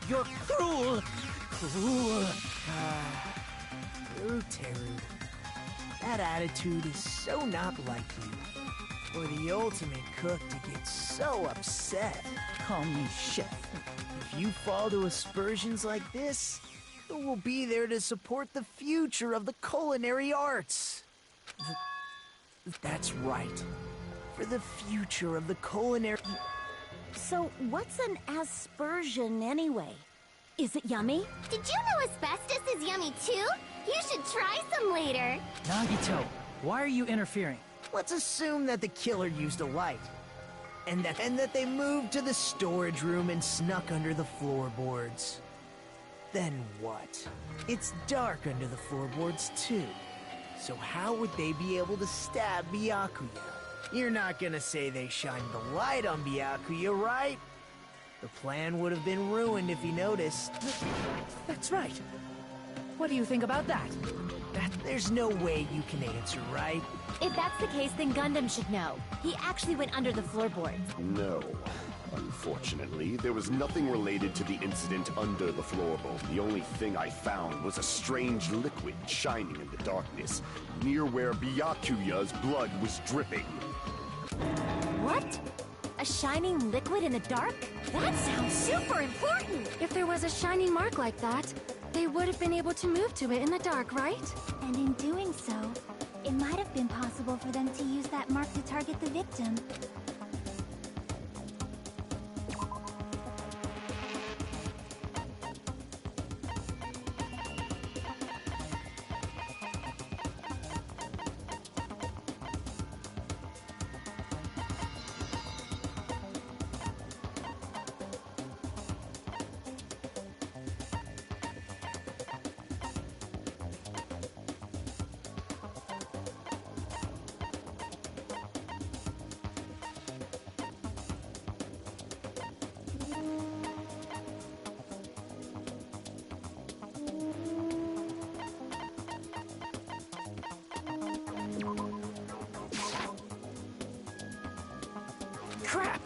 You're cruel. Cruel. Teru. That attitude is so not like you. For the ultimate cook to get so upset. Call me chef. If you fall to aspersions like this, who will be there to support the future of the culinary arts? That's right. For the future of the culinary... So, what's an aspersion anyway? Is it yummy? Did you know asbestos is yummy too? You should try some later. Nagito, why are you interfering? Let's assume that the killer used a light. And that they moved to the storage room and snuck under the floorboards. Then what? It's dark under the floorboards too. So how would they be able to stab Byakuya? You're not gonna say they shined the light on Byakuya, right? The plan would have been ruined if he noticed. That's right. What do you think about that? There's no way you can answer, right? If that's the case, then Gundam should know. He actually went under the floorboards. No. Unfortunately, there was nothing related to the incident under the floorboard. The only thing I found was a strange liquid shining in the darkness, near where Byakuya's blood was dripping. What? A shining liquid in the dark? That sounds super important! If there was a shining mark like that, they would have been able to move to it in the dark, right? And in doing so, it might have been possible for them to use that mark to target the victim. Crap!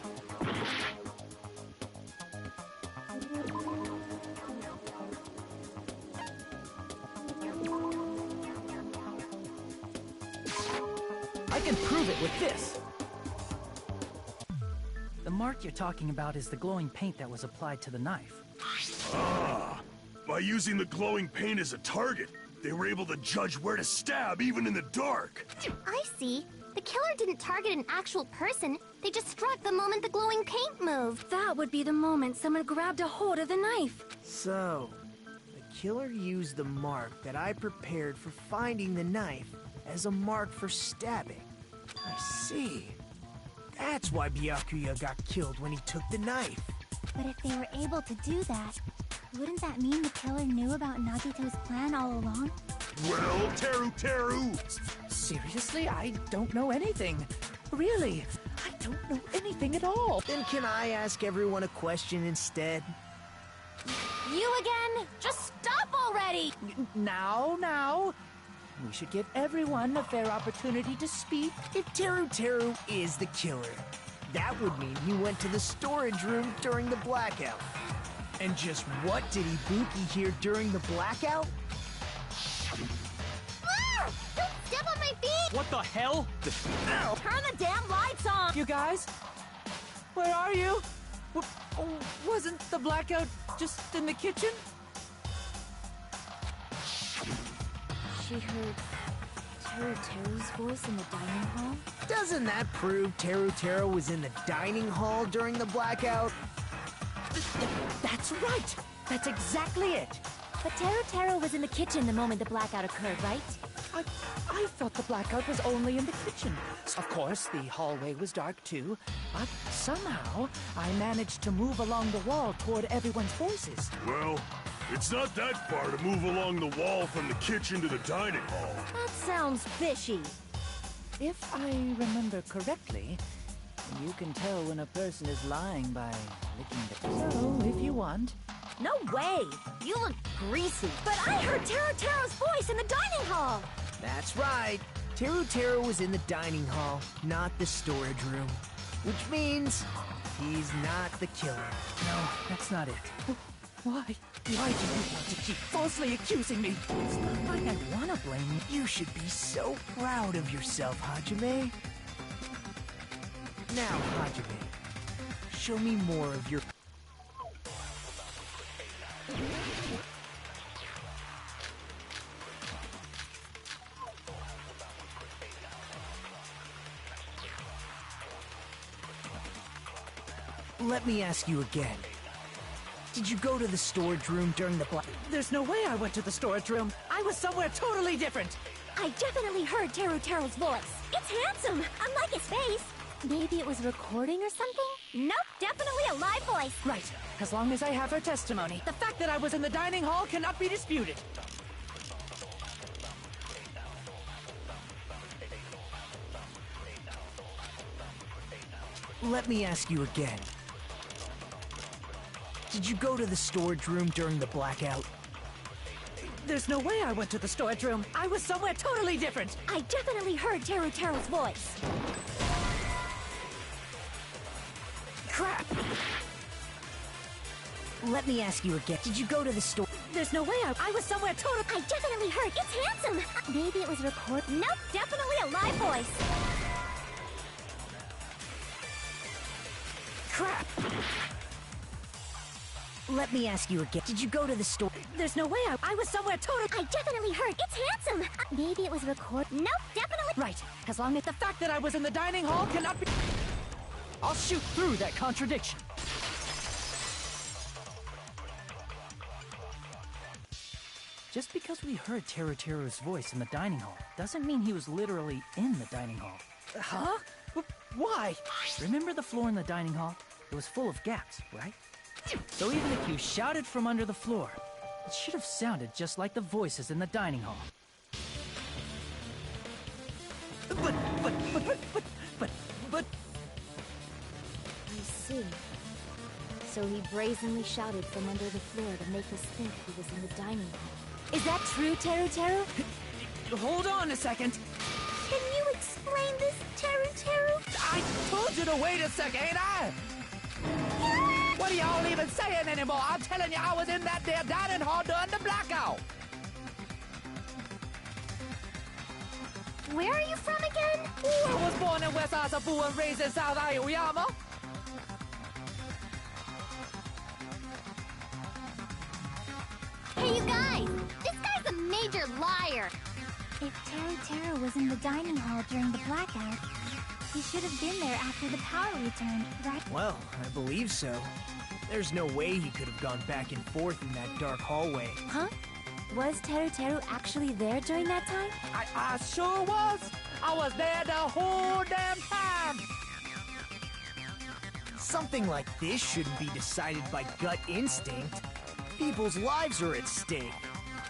I can prove it with this! The mark you're talking about is the glowing paint that was applied to the knife. Ah! By using the glowing paint as a target, they were able to judge where to stab even in the dark. I see. The killer didn't target an actual person. They just struck the moment the glowing paint moved. That would be the moment someone grabbed a hold of the knife. So, the killer used the mark that I prepared for finding the knife as a mark for stabbing. I see. That's why Byakuya got killed when he took the knife. But if they were able to do that, wouldn't that mean the killer knew about Nagito's plan all along? Well, Teru! Seriously? I don't know anything. Really, I don't know anything at all. Then can I ask everyone a question instead? You again? Just stop already! Now. We should give everyone a fair opportunity to speak. If Teru is the killer, that would mean he went to the storage room during the blackout. And just what did Ibuki hear during the blackout? Ah! Don't step on my feet! What the hell? Ow! Turn the damn lights on! You guys? Where are you? Wasn't the blackout just in the kitchen? She heard Teru's voice in the dining hall? Doesn't that prove Teru was in the dining hall during the blackout? That's right! That's exactly it! But Teru was in the kitchen the moment the blackout occurred, right? I thought the blackout was only in the kitchen. Of course, the hallway was dark too, but somehow I managed to move along the wall toward everyone's voices. Well, It's not that far to move along the wall from the kitchen to the dining hall. That sounds fishy. If I remember correctly, you can tell when a person is lying by licking the... So, if you want... No way! You look greasy. But I heard Teru's voice in the dining hall! That's right. Teru was in the dining hall, not the storage room. Which means he's not the killer. No, that's not it. Why? Why do you want to keep falsely accusing me? It's not like I want to blame you. You should be so proud of yourself, Hajime. Now, Hajime, show me more of your... Let me ask you again. Did you go to the storage room during the black... There's no way I went to the storage room. I was somewhere totally different. I definitely heard Teru's voice. It's handsome, unlike his face. Maybe it was recording or something? Nope, definitely a live voice. Right, as long as I have her testimony. The fact that I was in the dining hall cannot be disputed. Let me ask you again. Did you go to the storage room during the blackout? There's no way I went to the storage room. I was somewhere totally different. I definitely heard Teru's voice. Crap! Let me ask you again. Did you go to the store? There's no way I was somewhere totally... I definitely heard. It's handsome. Maybe it was recorded. Nope, definitely a live voice. Crap! Let me ask you again. Did you go to the store? There's no way I was somewhere totally... I definitely heard. It's handsome. Maybe it was recorded. Nope, definitely... Right. As long as the fact that I was in the dining hall cannot be... I'll shoot through that contradiction. Just because we heard Teru's voice in the dining hall doesn't mean he was literally in the dining hall. Huh? Why? Remember the floor in the dining hall? It was full of gaps, right? So even if you shouted from under the floor, it should have sounded just like the voices in the dining hall. But... I see. So he brazenly shouted from under the floor to make us think he was in the dining hall. Is that true, Teru? Hold on a second. Can you explain this, Teru? I told you to wait a second, ain't I? What are y'all even saying anymore? I'm telling you, I was in that there dining hall during the blackout. Where are you from again? I was born in West Asabu and raised in South Aoyama. Hey, you guys! This guy's a major liar! If Teru was in the dining hall during the blackout, he should have been there after the power returned, right? Well, I believe so. There's no way he could have gone back and forth in that dark hallway. Huh? Was Teru actually there during that time? I sure was! I was there the whole damn time! Something like this shouldn't be decided by gut instinct. People's lives are at stake.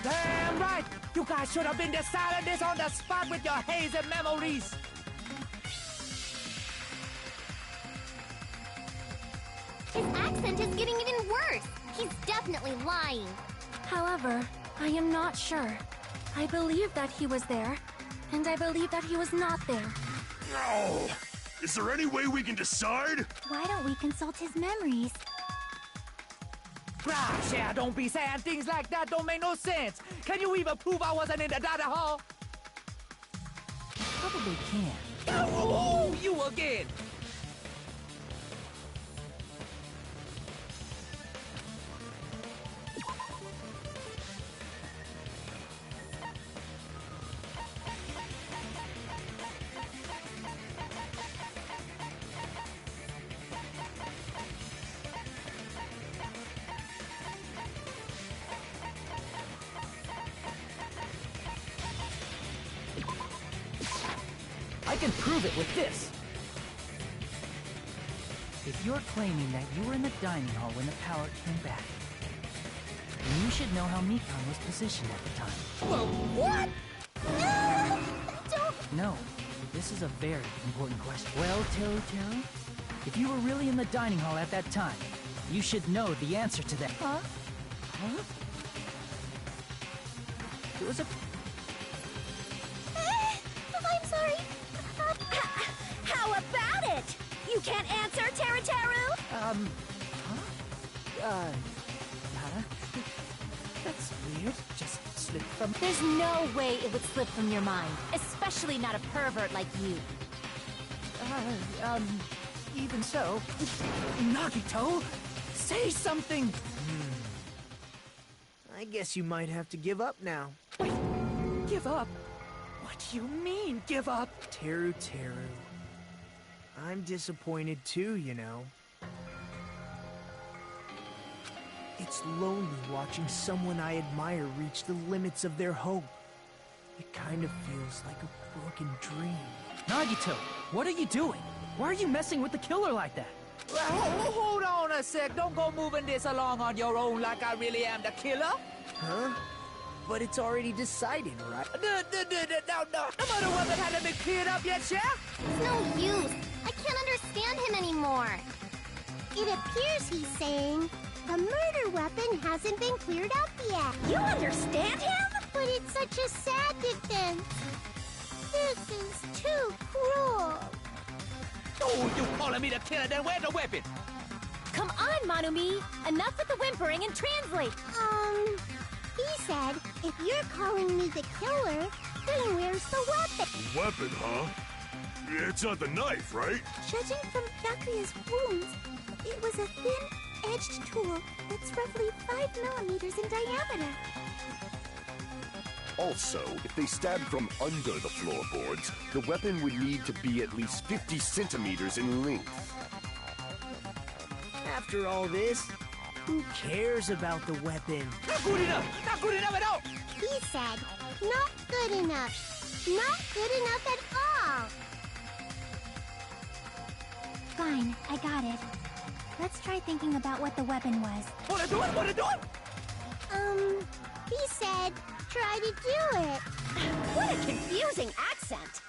Damn right! You guys should have been deciding this on the spot with your hazy memories! His accent is getting even worse! He's definitely lying! However, I am not sure. I believe that he was there, and I believe that he was not there. No! Is there any way we can decide? Why don't we consult his memories? Gosh, yeah, don't be saying things like that, don't make no sense. Can you even prove I wasn't in the dining hall? You probably can. Oh, you again! I can prove it with this. If you're claiming that you were in the dining hall when the power came back, And you should know how Mikan was positioned at the time. What? Don't... No, this is a very important question. Well, Teru, if you were really in the dining hall at that time, you should know the answer to that. Huh? Huh? It was a... I'm sorry. How about it? You can't answer, Teru? Nada? That's weird. Just slipped from... There's no way it would slip from your mind, especially not a pervert like you. Even so... Nagito! Say something! I guess you might have to give up now. Wait, give up? What do you mean, give up? Teru. I'm disappointed too, you know. It's lonely watching someone I admire reach the limits of their hope. It kind of feels like a broken dream. Nagito, what are you doing? Why are you messing with the killer like that? Hold on a sec. Don't go moving this along on your own like I really am the killer. Huh? But it's already decided, right? No. The murder weapon hasn't been cleared up yet, yeah? It's no use. I can't understand him anymore. It appears he's saying the murder weapon hasn't been cleared up yet. You understand him? But it's such a sad defense. This is too cruel. Oh, you calling me the killer, then where's the weapon? Come on, Manumi. Enough with the whimpering and translate. He said, if you're calling me the killer, then where's the weapon? Weapon, huh? It's not the knife, right? Judging from Byakuya's wounds, it was a thin-edged tool that's roughly 5 millimeters in diameter. Also, if they stabbed from under the floorboards, the weapon would need to be at least 50 centimeters in length. After all this, who cares about the weapon? Not good enough! Not good enough at all! He said, not good enough. Not good enough at all. Fine, I got it. Let's try thinking about what the weapon was. Wanna do it? He said, try to do it. What a confusing accent!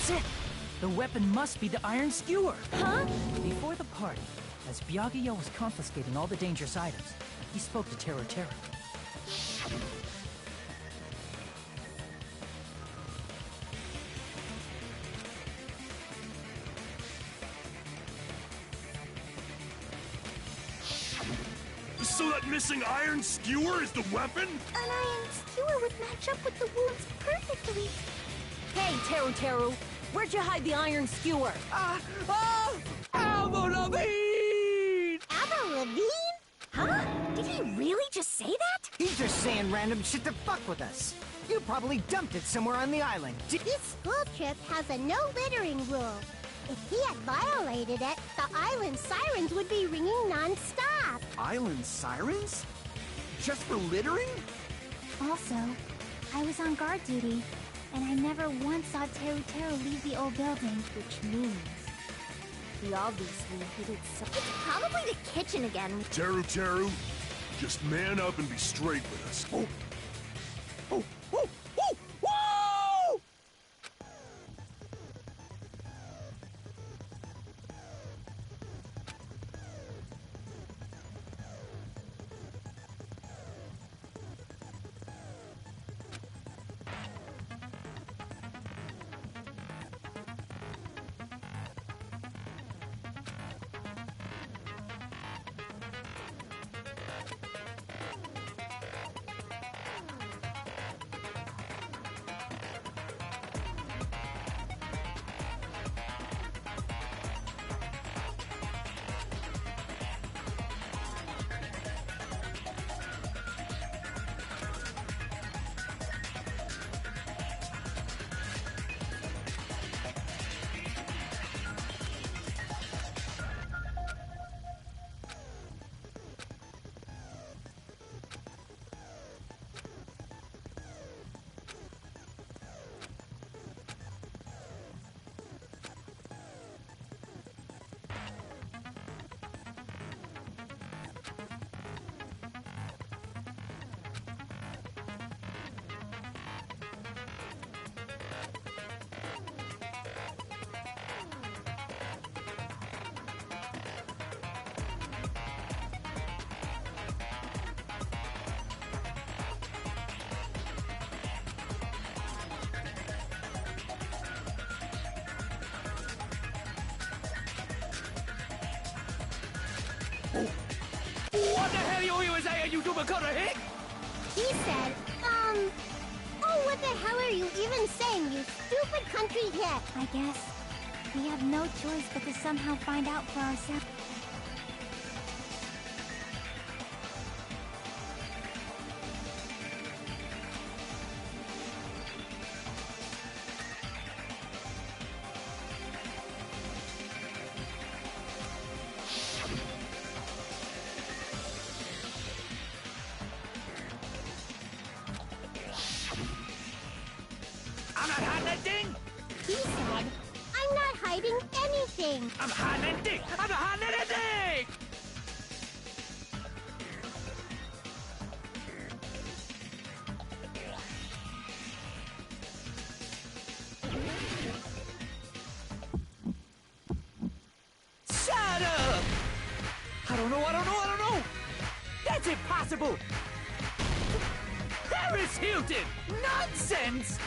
That's it! The weapon must be the iron skewer! Huh? Before the party, as Byakuya was confiscating all the dangerous items, he spoke to Teru Teru. So that missing iron skewer is the weapon? An iron skewer would match up with the wounds perfectly. Hey, Teru Teru! Where'd you hide the iron skewer? Avril Lavigne! Avril Lavigne? Huh? Did he really just say that? He's just saying random shit to fuck with us. You probably dumped it somewhere on the island. This school trip has a no littering rule. If he had violated it, the island sirens would be ringing non-stop. Island sirens? Just for littering? Also, I was on guard duty, and I never once saw Teru Teru leave the old building, which means he obviously hid it so... It's probably the kitchen again. Teru Teru, just man up and be straight with us. Oh. Oh, oh, oh, whoa! What the hell are you saying, you Dubakota hick? He said, oh, what the hell are you even saying, you stupid country hit? I guess we have no choice but to somehow find out for ourselves. I'm not hiding that thing! He said, I'm not hiding anything. I'm hiding that thing! I'm not hiding anything! Shut up! I don't know! That's impossible! Paris Hilton! Nonsense!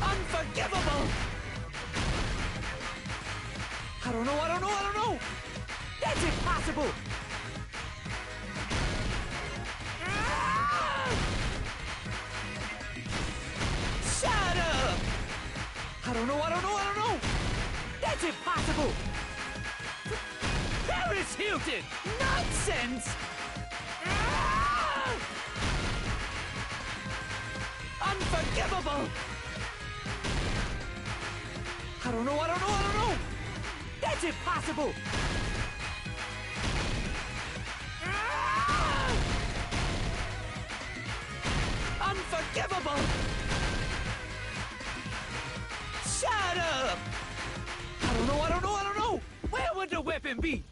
Unforgivable! I don't know! That's impossible! Shut up! I don't know! That's impossible! Paris Hilton! Nonsense! Unforgivable! I don't know! That's impossible! Unforgivable! Shut up! I don't know! Where would the weapon be?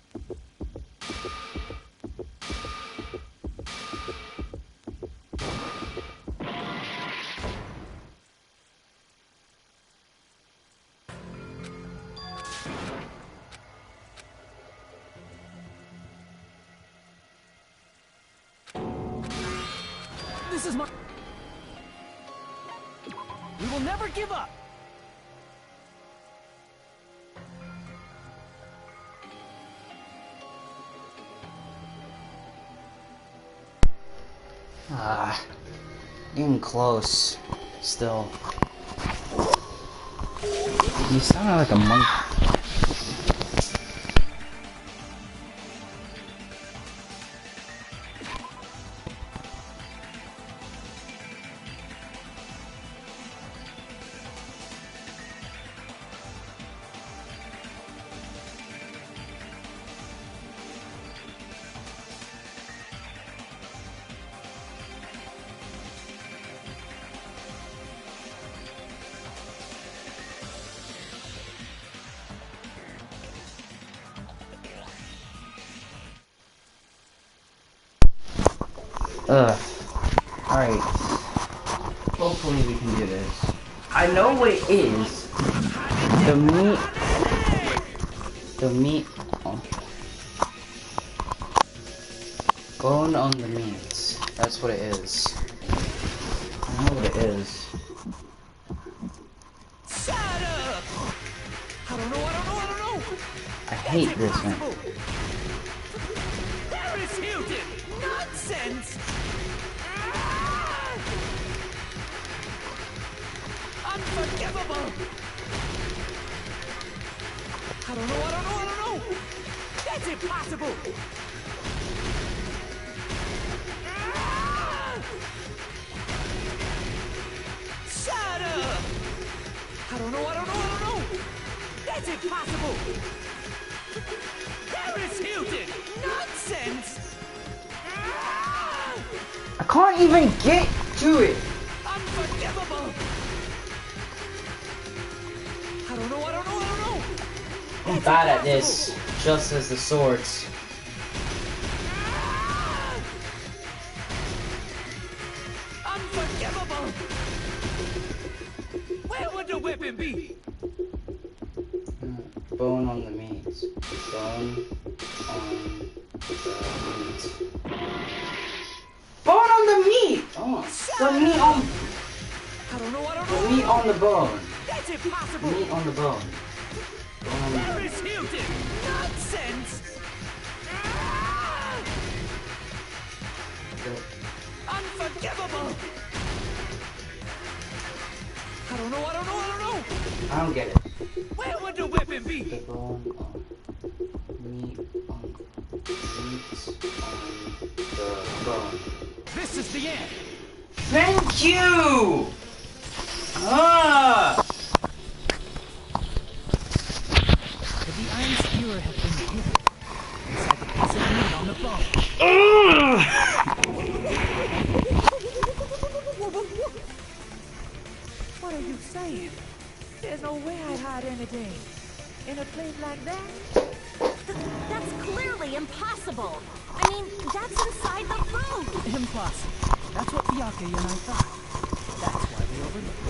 This is my... We will never give up! Getting close. Still. You sound like a monkey. Alright. Hopefully we can do this. I know what it is. The meat. The meat. Oh. Bone on the meat. That's what it is. I know what it is. Shut up! I don't know. I hate this one. There is Hilton! Nonsense! Unforgivable! I don't know. That's impossible! Shut up! I don't know. That's impossible! There is Hilton! Nonsense! I can't even get to it! Unforgivable! I don't know. I'm bad at this, just as the swords. Unforgivable! Where would the weapon be? Bone on the meat. Bone on the meat. Bone on the meat! Oh, the meat on... I don't know. The meat on the bone. That's impossible! Meat on the bone. Where is Hilton? Nonsense! Unforgivable! I don't know. I don't get it. Where would the weapon be? The bone on meat on the bone. This is the end! Thank you! Ah! Could the iron skewer have been hidden inside the piece of meat on the bone? What are you saying? There's no way I'd hide anything in a place like that. That's clearly impossible. I mean, that's inside the food. Impossible. That's what Byakuya and I thought. That's why we overlooked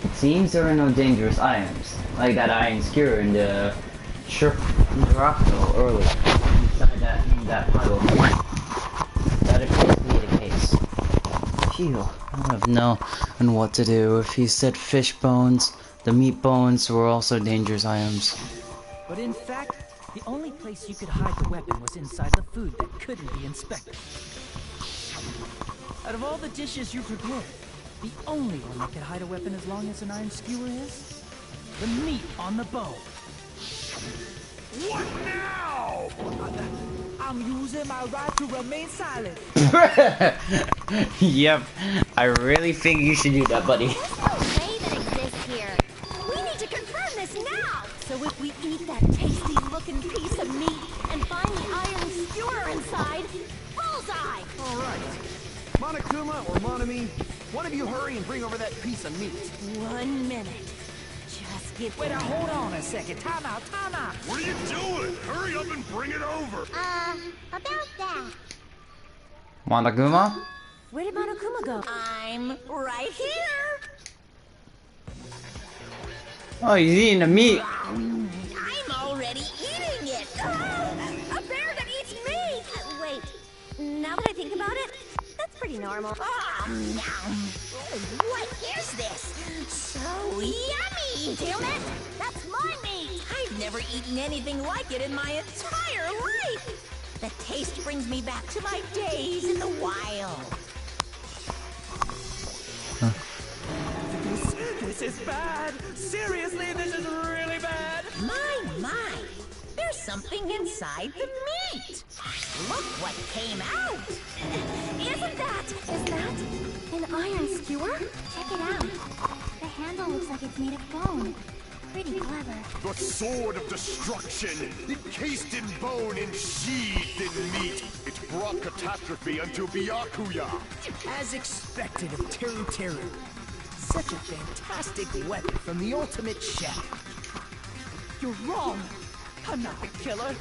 it. Seems there are no dangerous items, like that iron skewer in the Chiracto earlier, inside that puddle. That appears to be the case. Phew, I don't have no on what to do. If he said fish bones, the meat bones were also dangerous items. But in fact, the only place you could hide the weapon was inside the food that couldn't be inspected. Out of all the dishes you prepared, the only one that could hide a weapon as long as an iron skewer is the meat on the bone. What now? I'm using my right to remain silent. Yep, I really think you should do that, buddy. There's no way that exists here. We need to confirm this now. So if we eat that tasty-looking piece of meat and find the iron skewer inside, bullseye! All right. Monokuma or Monami, one of you hurry and bring over that piece of meat. 1 minute. Just get... Wait, hold on a second. Time out. What are you doing? Hurry up and bring it over. About that. Monokuma? Where did Monokuma go? I'm right here. Oh, he's eating the meat. I'm already eating it. A bear that eats meat! Wait, Now that I think about it, that's pretty normal. What is this? So yummy! Damn it! That's my meat! I've never eaten anything like it in my entire life! The taste brings me back to my days in the wild. This is bad! Seriously, this is really bad! My! There's something inside the meat! Look what came out! Is that an iron skewer? Check it out. The handle looks like it's made of bone. Pretty clever. The sword of destruction, encased in bone and sheathed in meat. It brought catastrophe unto Byakuya. As expected of Teru Teru. Such a fantastic weapon from the ultimate chef. You're wrong! I'm not the killer!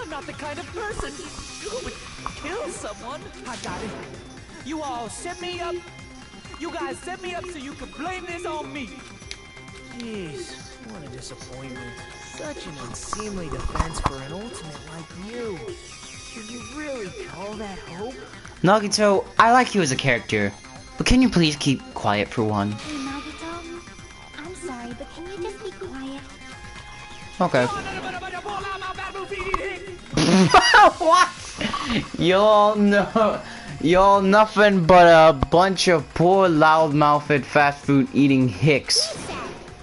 I'm not the kind of person who would kill someone! I got it! You all set me up! You guys set me up so you could blame this on me! Jeez, what a disappointment. Such an unseemly defense for an ultimate like you. Can you really call that hope? Nagito, I like you as a character, but can you please keep quiet for one? Hey, Nagito, I'm sorry, but can you just be quiet? Okay. What? Y'all nothing but a bunch of poor loudmouthed fast food eating hicks.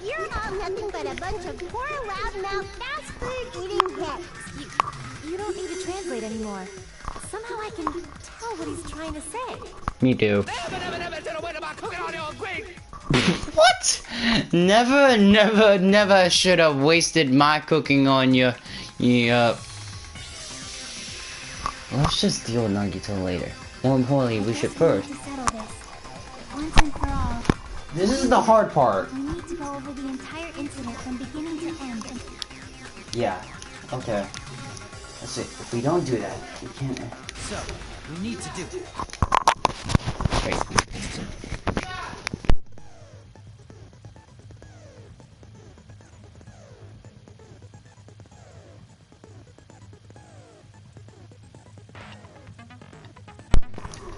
You're all nothing but a bunch of poor loudmouth fast food eating hicks. You don't need to translate anymore. Somehow I can tell what he's trying to say. Me too. What? Never should have wasted my cooking on you. Let's just deal with Nagito later. More importantly, we should first. Once and for all. This is the hard part. We need to go over the entire incident from beginning to end. Yeah. Okay. Let's see. If we don't do that, we can't. So, we need to do. Wait.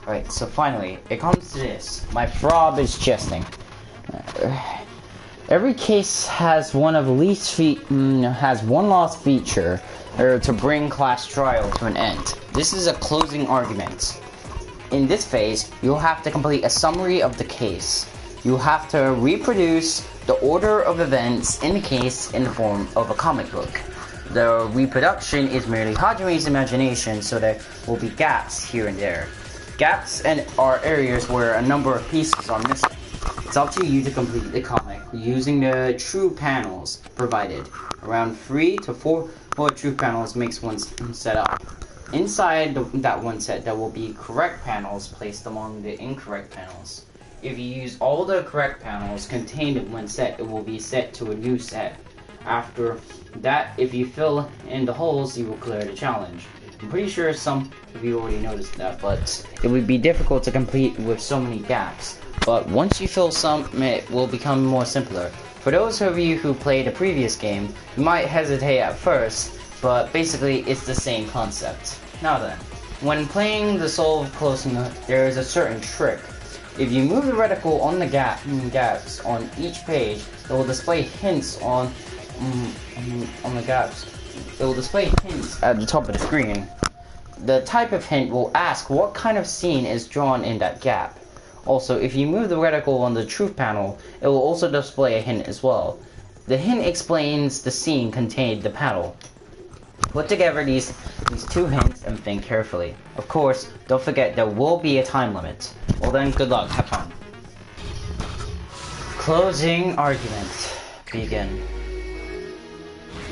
Alright, so finally, it comes to this. My frog is jesting. Every case has one lost feature to bring class trial to an end. This is a closing argument. In this phase, you'll have to complete a summary of the case. You'll have to reproduce the order of events in the case in the form of a comic book. The reproduction is merely Hajime's imagination, so there will be gaps here and there. Gaps are areas where a number of pieces are missing. It's up to you to complete the comic using the true panels provided. Around 3 to 4 true panels makes one set up. Inside that one set, there will be correct panels placed among the incorrect panels. If you use all the correct panels contained in one set, it will be set to a new set. After that, if you fill in the holes, you will clear the challenge. I'm pretty sure some of you already noticed that, but it would be difficult to complete with so many gaps. But once you fill some, it will become more simpler. For those of you who played the previous game, you might hesitate at first, but basically it's the same concept. Now then, when playing the Soul of Closing, there is a certain trick. If you move the reticle on the gaps on each page, it will display hints on the gaps. It will display hints at the top of the screen. The type of hint will ask what kind of scene is drawn in that gap. Also, if you move the reticle on the truth panel, it will also display a hint as well. The hint explains the scene contained in the panel. Put together these two hints and think carefully. Of course, don't forget there will be a time limit. Well then, good luck, have fun. Closing argument. Begin.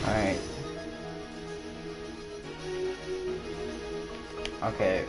Alright. Okay.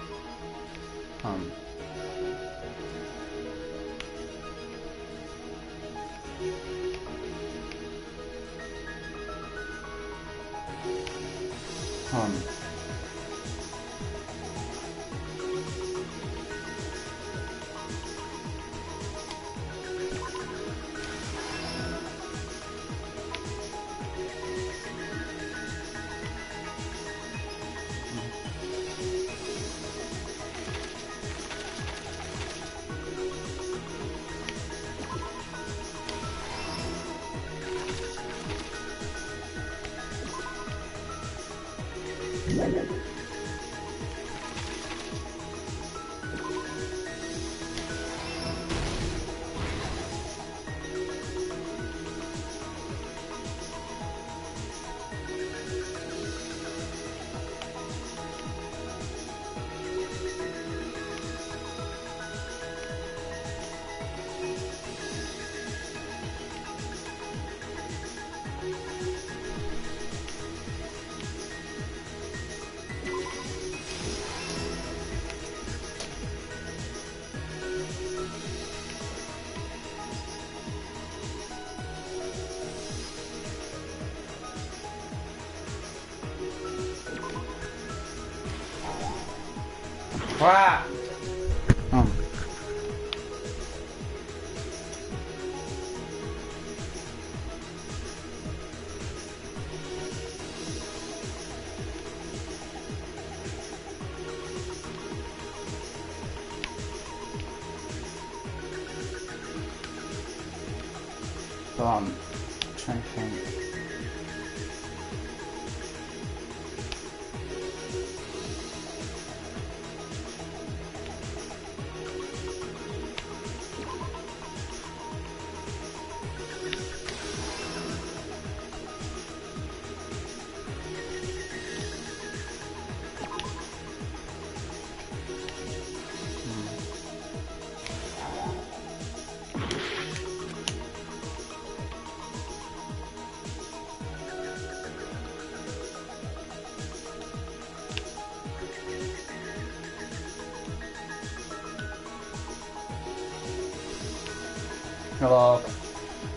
Crap! Oh. Trying to think. Hello.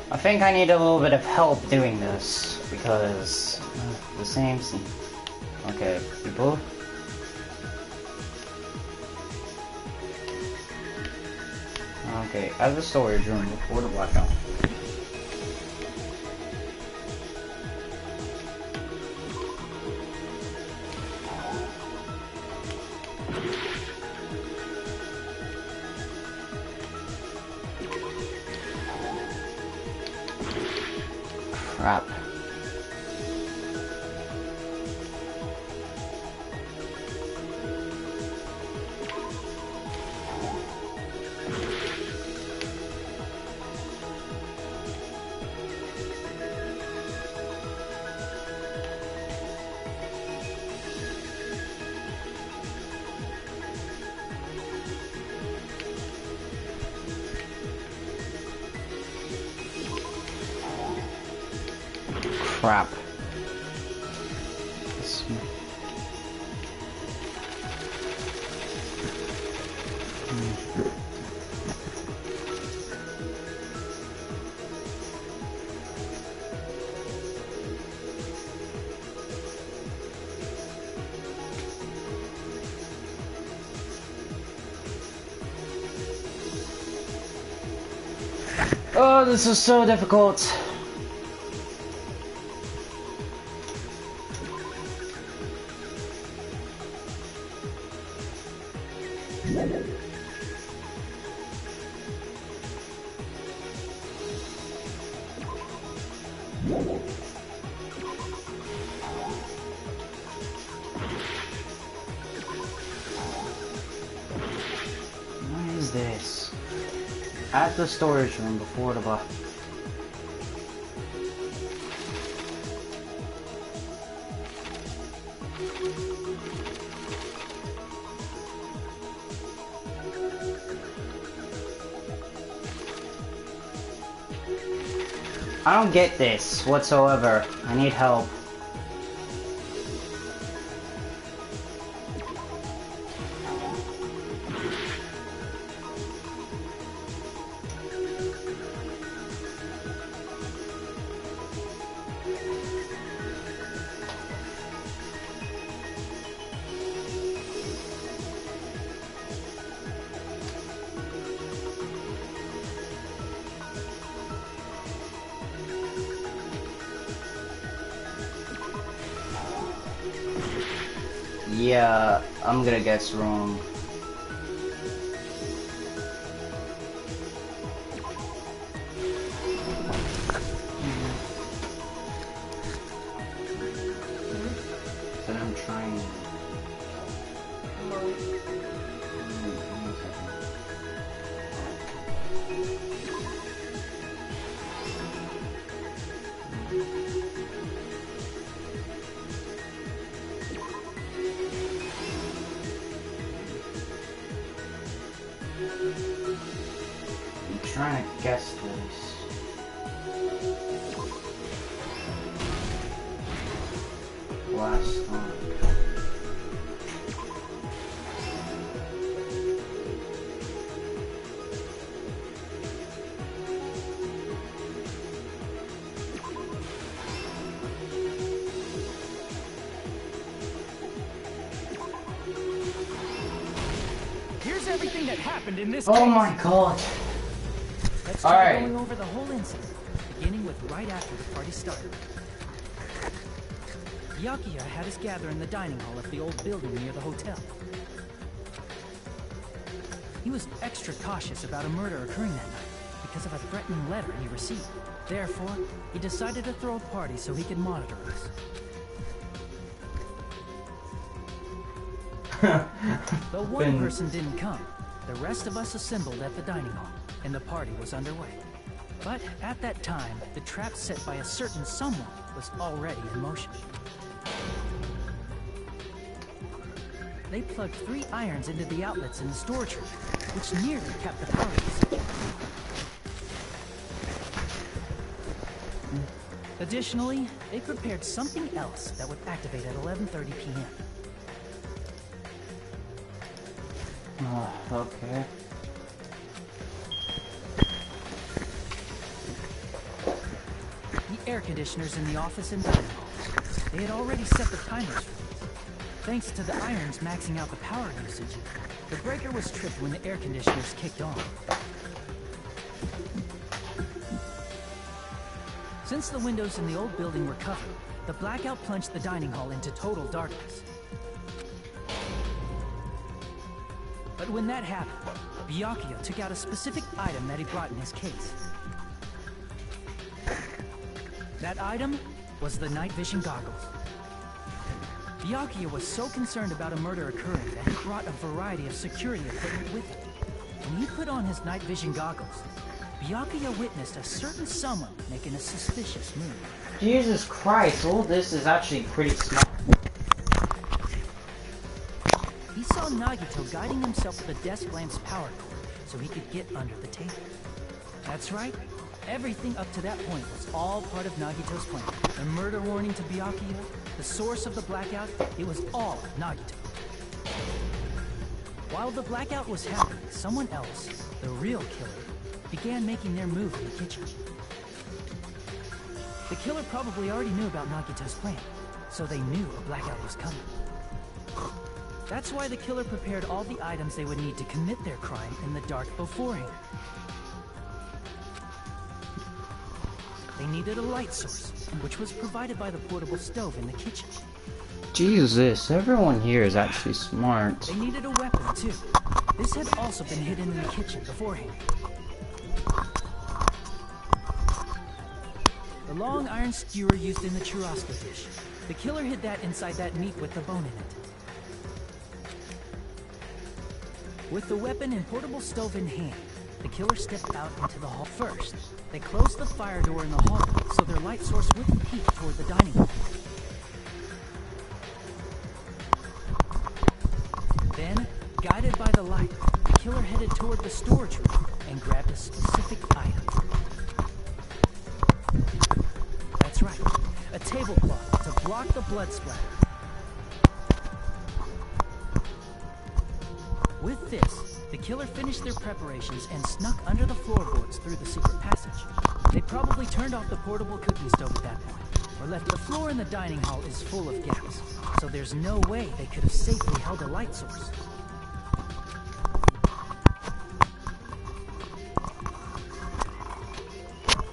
I think I need a little bit of help doing this because the same scene. Okay, people. Okay, as a storage room before the blackout. Crap. Crap. Oh, this is so difficult. What is this? At the storage room before the bus. I don't get this whatsoever. I need help. Yeah, I'm gonna guess wrong. But I'm trying. I'm trying to guess this. Last time. here's everything that happened in this Oh case. my god. Let's All try right. going over the whole incident, beginning with right after the party started. Byakuya had us gather in the dining hall of the old building near the hotel. He was extra cautious about a murder occurring that night because of a threatening letter he received. Therefore, he decided to throw a party so he could monitor us. Though one person didn't come, the rest of us assembled at the dining hall, and the party was underway. But at that time, the trap set by a certain someone was already in motion. They plugged 3 irons into the outlets in the storage room, which nearly kept the power usage. Additionally, they prepared something else that would activate at 11:30 p.m. Okay. The air conditioners in the office and dining hall. They had already set the timers for these. Thanks to the irons maxing out the power usage, the breaker was tripped when the air conditioners kicked on. Since the windows in the old building were covered, the blackout plunged the dining hall into total darkness. But when that happened, Byakuya took out a specific item that he brought in his case. That item was the night vision goggles. Byakuya was so concerned about a murder occurring that he brought a variety of security equipment with him. When he put on his night vision goggles, Byakuya witnessed a certain someone making a suspicious move. Jesus Christ, all this is actually pretty smart. He saw Nagito guiding himself with a desk lamp's power cord so he could get under the table. That's right. Everything up to that point was all part of Nagito's plan. The murder warning to Byakuya, the source of the blackout, it was all Nagito. While the blackout was happening, someone else, the real killer, began making their move in the kitchen. The killer probably already knew about Nagito's plan, so they knew a blackout was coming. That's why the killer prepared all the items they would need to commit their crime in the dark beforehand. They needed a light source, which was provided by the portable stove in the kitchen. Jesus, everyone here is actually smart. They needed a weapon, too. This had also been hidden in the kitchen beforehand. The long iron skewer used in the churrasco dish. The killer hid that inside that meat with the bone in it. With the weapon and portable stove in hand, the killer stepped out into the hall. First, they closed the fire door in the hallway so their light source wouldn't peek toward the dining room. Then, guided by the light, the killer headed toward the storage room and grabbed a specific item. That's right, a tablecloth to block the blood splatter. With this, the killer finished their preparations and snuck under the floorboards through the secret passage. They probably turned off the portable cooking stove at that point, or left the floor in the dining hall is full of gas, so there's no way they could have safely held a light source.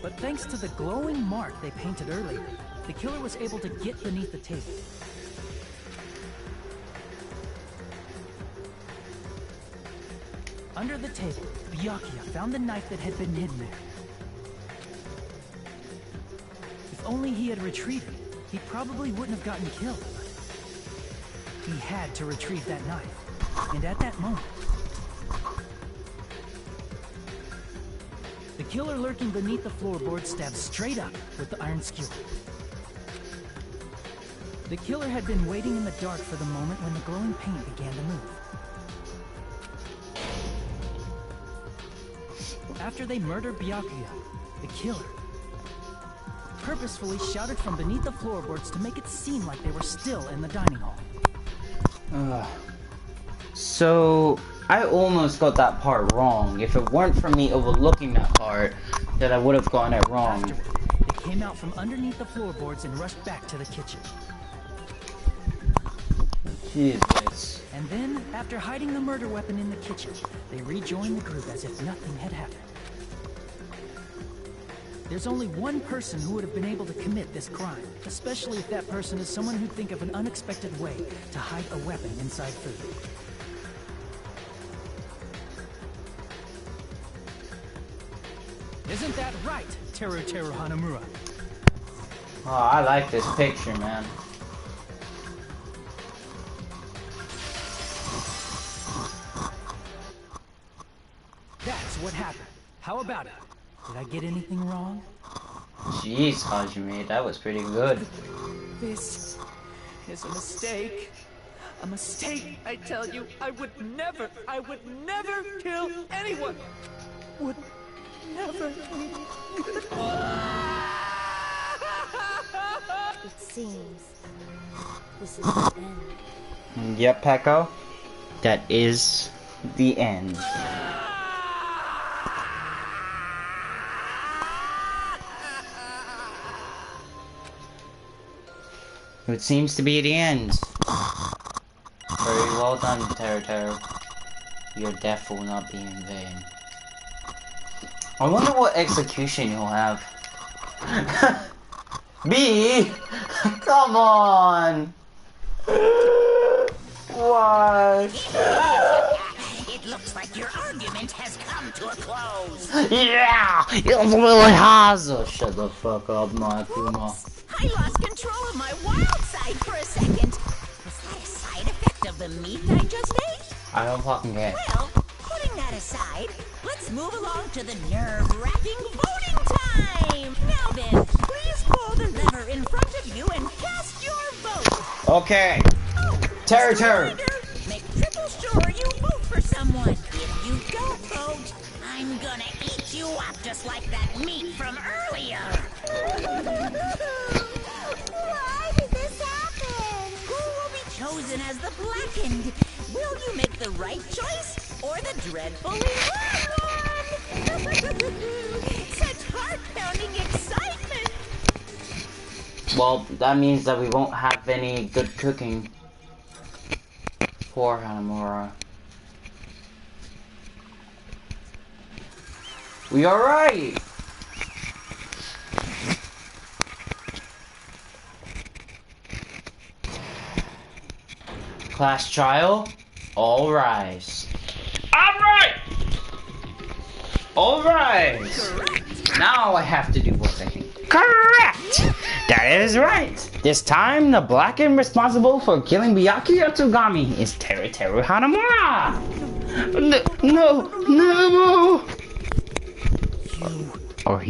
But thanks to the glowing mark they painted earlier, the killer was able to get beneath the table. Under the table, Byakuya found the knife that had been hidden there. If only he had retrieved it, he probably wouldn't have gotten killed. He had to retrieve that knife, and at that moment, the killer lurking beneath the floorboard stabbed straight up with the iron skewer. The killer had been waiting in the dark for the moment when the glowing paint began to move. After they murdered Byakuya, the killer purposefully shouted from beneath the floorboards to make it seem like they were still in the dining hall. So, I almost got that part wrong. If it weren't for me overlooking that part, then I would have gotten it wrong. Afterward, they came out from underneath the floorboards and rushed back to the kitchen. Jesus. And then, after hiding the murder weapon in the kitchen, they rejoined the group as if nothing had happened. There's only one person who would have been able to commit this crime, especially if that person is someone who'd think of an unexpected way to hide a weapon inside food. Isn't that right, Teru Hanamura? Oh, I like this picture, man. That's what happened. How about it? Did I get anything wrong? Jeez, Hajime, that was pretty good. This is a mistake. A mistake, I tell you. I would never kill anyone. Would never. It seems this is the end. Yep, Peko. That is the end. It seems to be the end. Very well done, Teru. Your death will not be in vain. I wonder what execution you'll have. B! Come on! What? It looks like your argument has come to a close. Yeah! It really has! Oh, shut the fuck up, Makuma. I lost control of my wild side for a second. Was that a side effect of the meat I just ate? I don't fucking care. Well, putting that aside, let's move along to the nerve-wracking voting time! Now then, please pull the lever in front of you and cast your vote! Okay. Teru. Make triple sure you vote for someone. If you don't vote, I'm gonna eat you up just like that meat from earlier. Why did this happen? Who will be chosen as the blackened? Will you make the right choice or the dreadfully wrong one? Such heart-pounding excitement. Well, that means that we won't have any good cooking for Hanamura. We are right! Class trial, all rise. Alright! All rise! Now I have to do what I think. Correct! That is right! This time, the blackened responsible for killing Byaku Yatsugami is Teru Hanamura! No! Are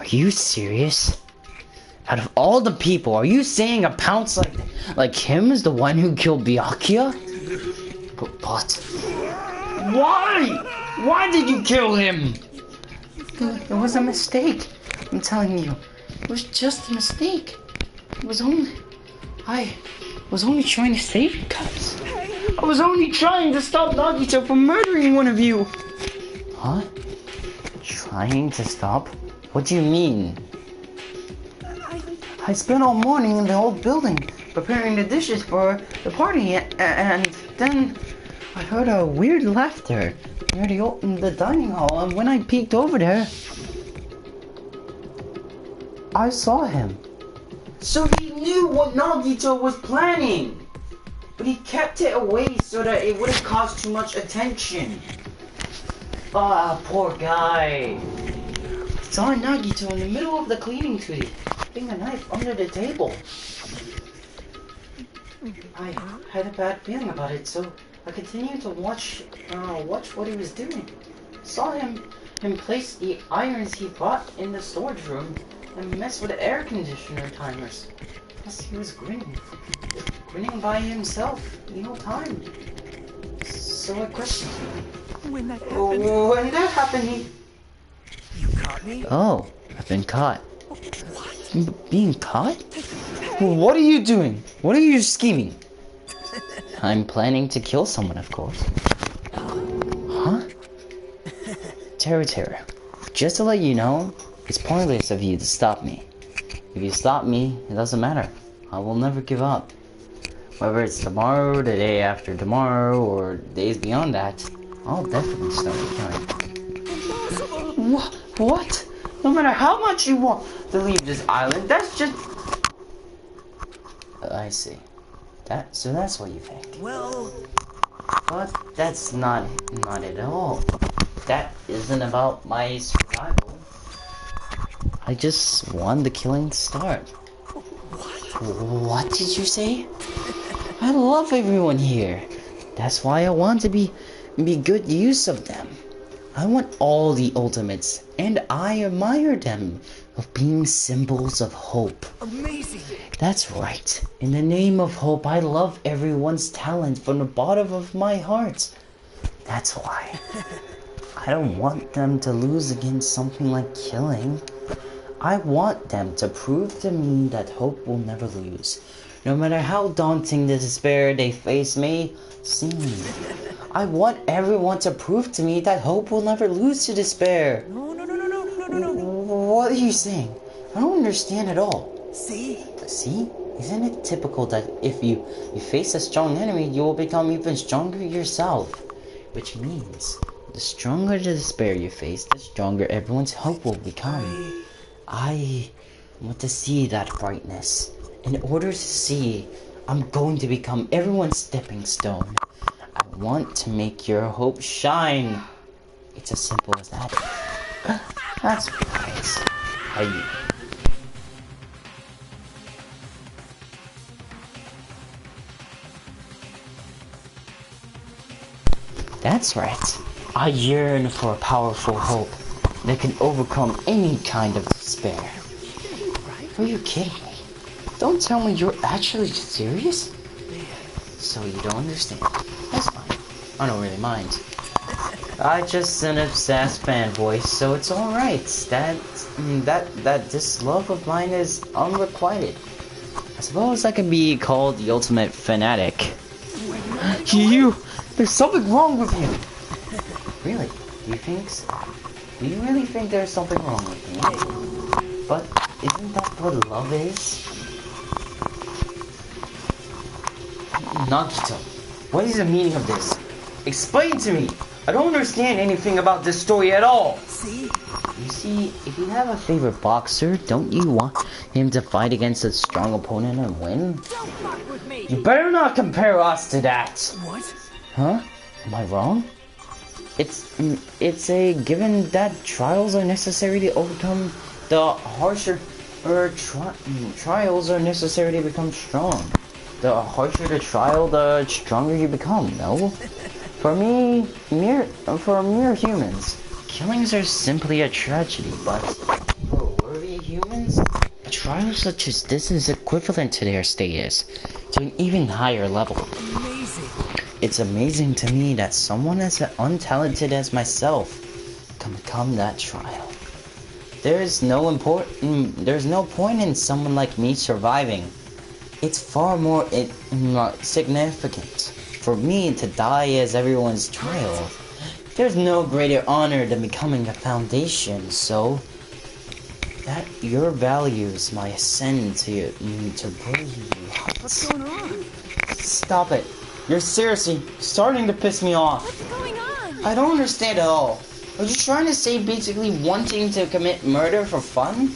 you serious? Out of all the people, are you saying a pounce like him is the one who killed Byakuya? But why? Why did you kill him? It was a mistake. I'm telling you, it was just a mistake. I was only trying to save you guys. I was only trying to stop Nagito from murdering one of you. Huh? Trying to stop? What do you mean? I spent all morning in the old building preparing the dishes for the party, and then I heard a weird laughter near the dining hall, and when I peeked over there, I saw him. So he knew what Nagito was planning, but he kept it away so that it wouldn't cause too much attention. Ah, poor guy. I saw Nagito in the middle of the cleaning tree, putting a knife under the table. I had a bad feeling about it, so I continued to watch what he was doing. Saw him place the irons he bought in the storage room and mess with the air conditioner timers. Plus he was grinning by himself the whole time. So I questioned him. When that happened, You caught me? Oh, I've been caught. What? Being caught? What are you doing? What are you scheming? I'm planning to kill someone, of course. Huh? Teru, just to let you know, it's pointless of you to stop me. If you stop me, it doesn't matter. I will never give up. Whether it's tomorrow, the day after tomorrow, or days beyond that, I'll definitely start killing. Impossible! What? No matter how much you want to leave this island, that's just... I see. So that's what you think. Well... But that's not it at all. That isn't about my survival. I just want the killing to start. What did you say? I love everyone here. That's why I want to be good use of them. I want all the ultimates, and I admire them of being symbols of hope. Amazing. That's right. In the name of hope, I love everyone's talent from the bottom of my heart. That's why. I don't want them to lose against something like killing. I want them to prove to me that hope will never lose. No matter how daunting the despair they face may seem. I want everyone to prove to me that hope will never lose to despair. No. What are you saying? I don't understand at all. See? See? Isn't it typical that if you face a strong enemy, you will become even stronger yourself? Which means, the stronger the despair you face, the stronger everyone's hope will become. I want to see that brightness. In order to see, I'm going to become everyone's stepping stone. I want to make your hope shine. It's as simple as that. That's right. That's right. I yearn for a powerful hope that can overcome any kind of despair. Are you kidding me? Don't tell me you're actually serious? So you don't understand. That's fine. I don't really mind. I just an obsessed fanboy, so it's alright. That this love of mine is unrequited. I suppose I can be called the ultimate fanatic. There's something wrong with you! Really? Do you really think there's something wrong with me? But isn't that what love is? Nagito, what is the meaning of this? Explain to me! I don't understand anything about this story at all! See? You see, if you have a favorite boxer, don't you want him to fight against a strong opponent and win? Don't fuck with me! You better not compare us to that! What? Huh? Am I wrong? It's a given that trials are necessary to overcome the harsher trials are necessary to become strong. The harsher the trial, the stronger you become, no? For mere humans, killings are simply a tragedy, but for worthy humans, a trial such as this is equivalent to their status, to an even higher level. Amazing. It's amazing to me that someone as untalented as myself can become that trial. There's no point in someone like me surviving. It's far more significant for me to die as everyone's trial. There's no greater honor than becoming a foundation, so that your values might ascend to bring you. What's going on? Stop it. You're seriously starting to piss me off. What's going on? I don't understand at all. Are you trying to say basically wanting to commit murder for fun?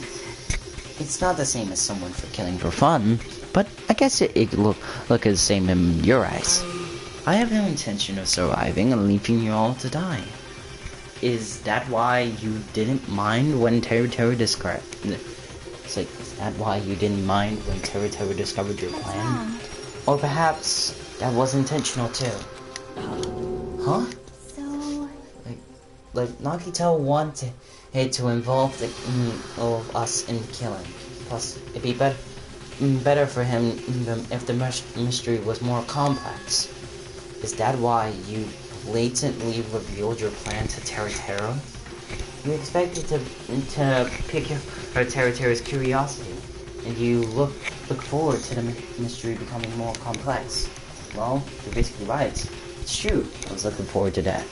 It's not the same as someone for killing for fun, but I guess it could look the same in your eyes. I have no intention of surviving and leaving you all to die. Is that why you didn't mind when Terry described... It's like, is that why you didn't mind when Terry discovered your plan? Or perhaps that was intentional too. Huh? So... Like Nagito wanted it to involve all of us in killing. Plus, it'd be better for him if the mystery was more complex. Is that why you blatantly revealed your plan to Terra? You expected to pick her Terra's curiosity, and you look forward to the mystery becoming more complex. Well, you're basically right. It's true. I was looking forward to that.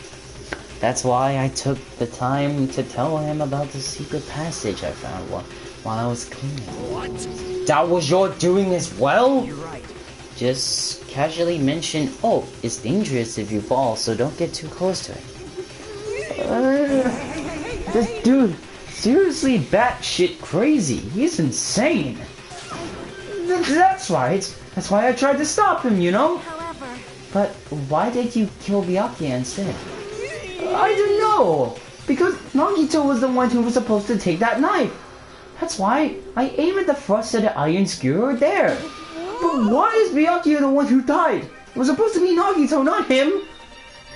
That's why I took the time to tell him about the secret passage I found while I was cleaning. What? That was your doing as well? You're right. just casually mentioned, oh, it's dangerous if you fall, so don't get too close to it. This dude, seriously batshit crazy. He's insane. That's right. That's why I tried to stop him, you know? However... But why did you kill Byakuya instead? I don't know! Because Nagito was the one who was supposed to take that knife. That's why I aimed at the thrust of the iron skewer there. But why is Byakuya the one who died? It was supposed to be Nagito, not him!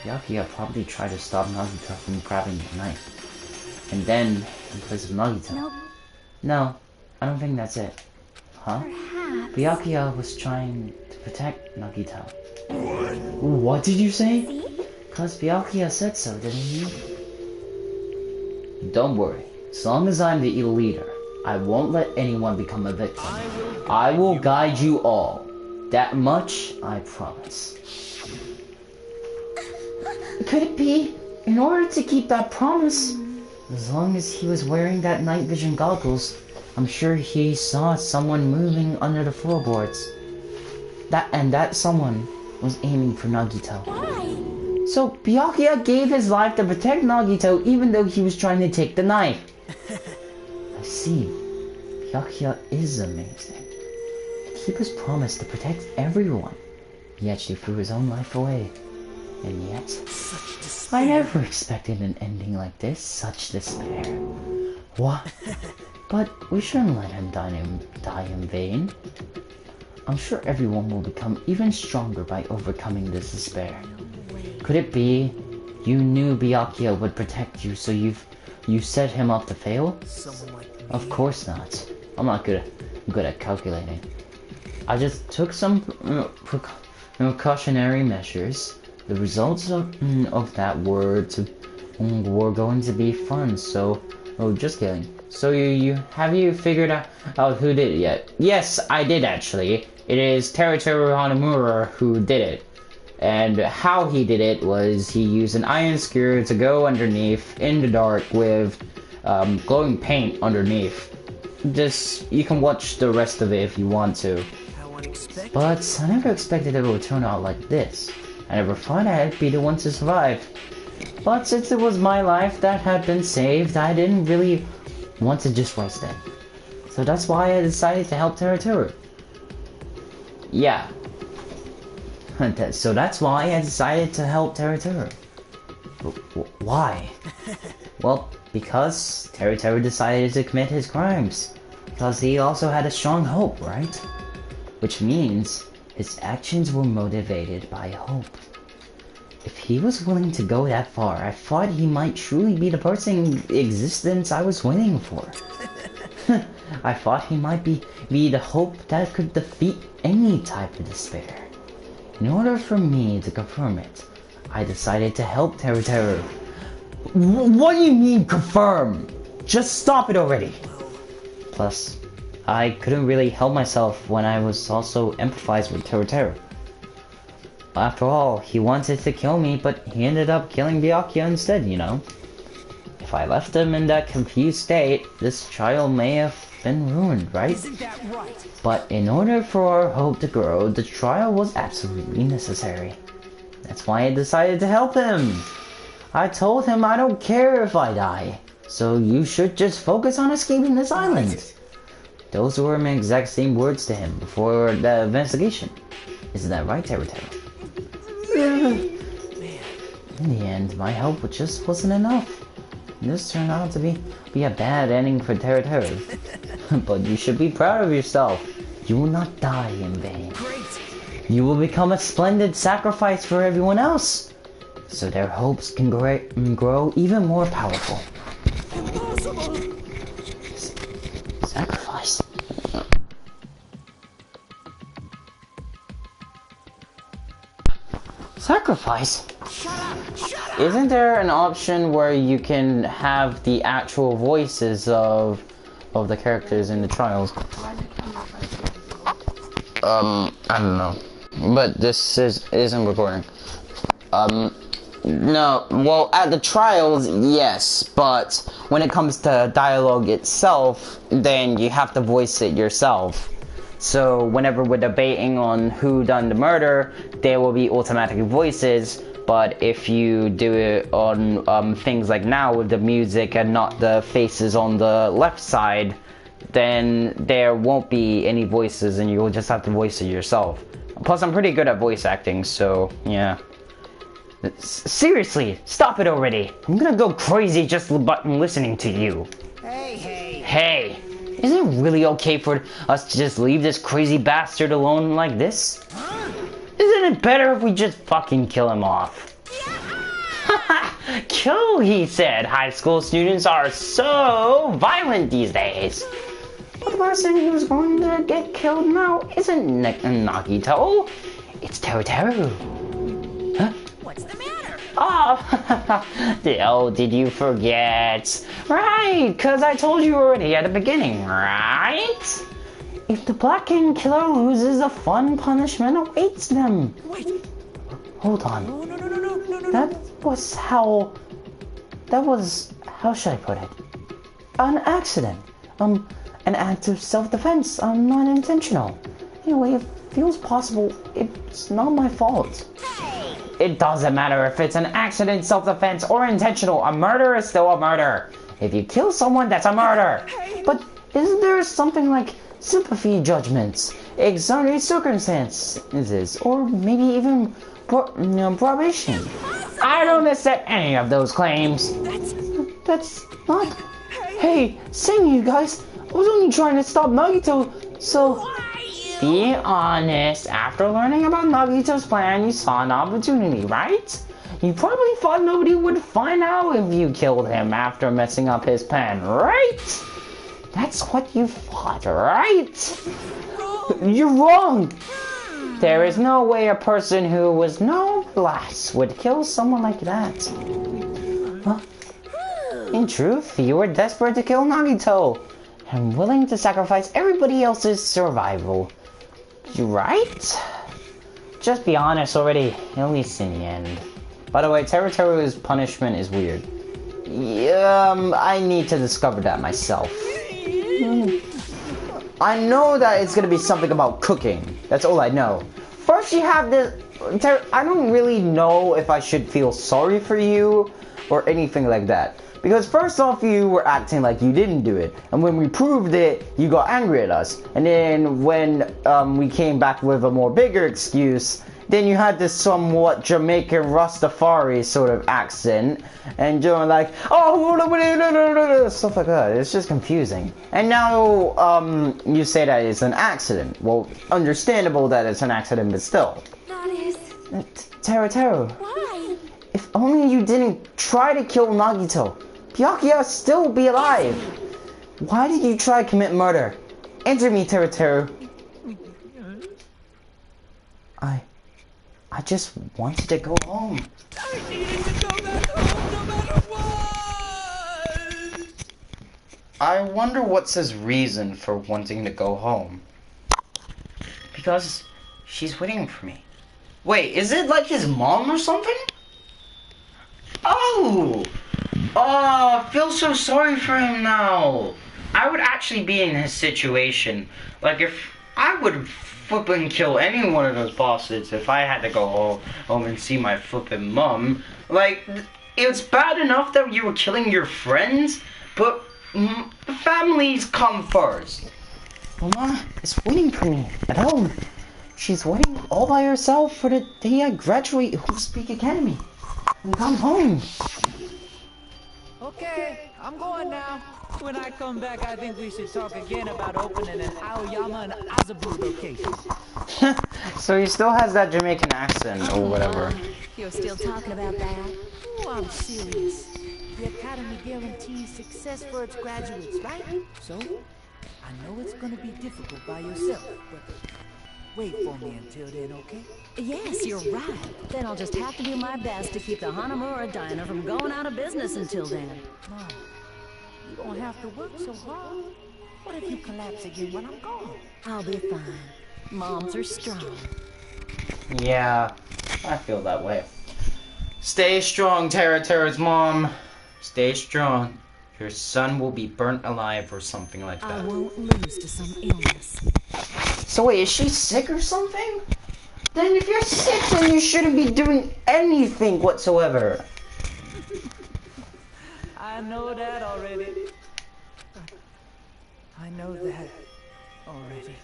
Byakuya probably tried to stop Nagito from grabbing the knife. And then, in place of Nagito. Nope. No, I don't think that's it. Huh? Perhaps. Byakuya was trying to protect Nagito. What did you say? Cause Byakuya said so, didn't he? Don't worry. As long as I'm the leader, I won't let anyone become a victim. I will guide you all. That much, I promise. Could it be, in order to keep that promise, as long as he was wearing that night vision goggles, I'm sure he saw someone moving under the floorboards. That someone was aiming for Nagito. Why? So Byakuya gave his life to protect Nagito even though he was trying to take the knife. I see. Byakuya is amazing. To keep his promise to protect everyone, he actually threw his own life away. And yet, I never expected an ending like this. Such despair. What? But we shouldn't let him die in vain. I'm sure everyone will become even stronger by overcoming this despair. Could it be you knew Byakuya would protect you, so you set him up to fail? Of course not. I'm not good at calculating. I just took some precautionary measures. The results of that were going to be fun. So, oh, just kidding. So have you figured out who did it yet? Yes, I did actually. It is Teruteru Hanamura who did it. And how he did it was he used an iron skewer to go underneath in the dark with glowing paint underneath. Just, you can watch the rest of it if you want to. But I never expected it would turn out like this. I never thought I'd be the one to survive. But since it was my life that had been saved, I didn't really want to just waste it. So that's why I decided to help Teruteru. Yeah. So that's why I decided to help Teruteru. Why? Well, because Teruteru decided to commit his crimes. Because he also had a strong hope, right? Which means his actions were motivated by hope. If he was willing to go that far, I thought he might truly be the person in existence I was waiting for. I thought he might be the hope that could defeat any type of despair. In order for me to confirm it, I decided to help Teruteru. What do you mean, confirm? Just stop it already! Plus, I couldn't really help myself when I was also empathized with Teruteru. After all, he wanted to kill me, but he ended up killing Byakuya instead, you know? If I left him in that confused state, this trial may have been ruined, right? Isn't that right? But in order for our hope to grow, the trial was absolutely necessary. That's why I decided to help him. I told him I don't care if I die, so you should just focus on escaping this island. Those were my exact same words to him before the investigation. Isn't that right, Teruteru? In the end, my help just wasn't enough. This turned out to be a bad ending for Teruteru. But you should be proud of yourself. You will not die in vain. You will become a splendid sacrifice for everyone else, so their hopes can grow even more powerful. Sacrifice? Sacrifice? Isn't there an option where you can have the actual voices of the characters in the trials? I don't know. But this isn't recording. No, well, at the trials, yes, but when it comes to dialogue itself, then you have to voice it yourself. So whenever we're debating on who done the murder, there will be automatic voices. But if you do it on things like now with the music and not the faces on the left side, then there won't be any voices and you'll just have to voice it yourself. Plus, I'm pretty good at voice acting, so yeah. Seriously, stop it already. I'm gonna go crazy just listening to you. Hey, isn't it really okay for us to just leave this crazy bastard alone like this? Isn't it better if we just fucking kill him off? Kill, he said. High school students are so violent these days. But the person who's going to get killed now isn't Nagito. It's Teru. Huh? What's the matter? Oh, did you forget? Right, because I told you already at the beginning, right? If the Black King Killer loses, a fun punishment awaits them. Wait. Hold on. No. That was how should I put it? An accident. An act of self-defense. Not intentional. Anyway, it feels possible. It's not my fault. It doesn't matter if it's an accident, self-defense, or intentional. A murder is still a murder. If you kill someone, that's a murder. But isn't there something like sympathy judgments, exonerated circumstances, or maybe even probation? I don't accept any of those claims. That's not... Hey, same you guys. I was only trying to stop Nagito, so... Be honest, after learning about Nagito's plan, you saw an opportunity, right? You probably thought nobody would find out if you killed him after messing up his plan, right? That's what you thought, right? You're wrong! There is no way a person who was no blast would kill someone like that. Huh? In truth, you were desperate to kill Nagito and willing to sacrifice everybody else's survival. You right? Just be honest already, at least in the end. By the way, Teru's punishment is weird. I need to discover that myself. I know that it's gonna be something about cooking. That's all I know. First you have this... I don't really know if I should feel sorry for you or anything like that. Because first off, you were acting like you didn't do it. And when we proved it, you got angry at us. And then when we came back with a more bigger excuse, then you had this somewhat Jamaican Rastafari sort of accent. And you're like, oh, stuff like that. It's just confusing. And now you say that it's an accident. Well, understandable that it's an accident, but still. That is... Teru. Why? If only you didn't try to kill Nagito, Byakuya would still be alive. Why did you try to commit murder? Answer me, Teru. I just wanted to go home. I needed to go back home no matter what! I wonder what's his reason for wanting to go home. Because she's waiting for me. Wait, is it like his mom or something? Oh! I feel so sorry for him now. I would actually be in his situation. Like, if I would flippin' kill any one of those bastards if I had to go home and see my flippin' mom. Like, it's bad enough that you were killing your friends, but families come first. Mama is waiting for me at home. She's waiting all by herself for the day I graduate Hoopspeak Academy and come home. Okay, I'm going now. When I come back, I think we should talk again about opening an Aoyama and Azabu location. So he still has that Jamaican accent or whatever. You're still talking about that? Oh, I'm serious. The Academy guarantees success for its graduates, right? So, I know it's gonna be difficult by yourself, but wait for me until then, okay? Yes, you're right. Then I'll just have to do my best to keep the Hanamura Diner from going out of business until then. Mom, you don't have to work so hard. What if you collapse again when I'm gone? I'll be fine. Moms are strong. Yeah, I feel that way. Stay strong, Teru's mom. Stay strong. Your son will be burnt alive or something like that. I won't lose to some illness. So wait, is she sick or something? Then if you're sick, then you shouldn't be doing anything whatsoever. I know that already. I know that already.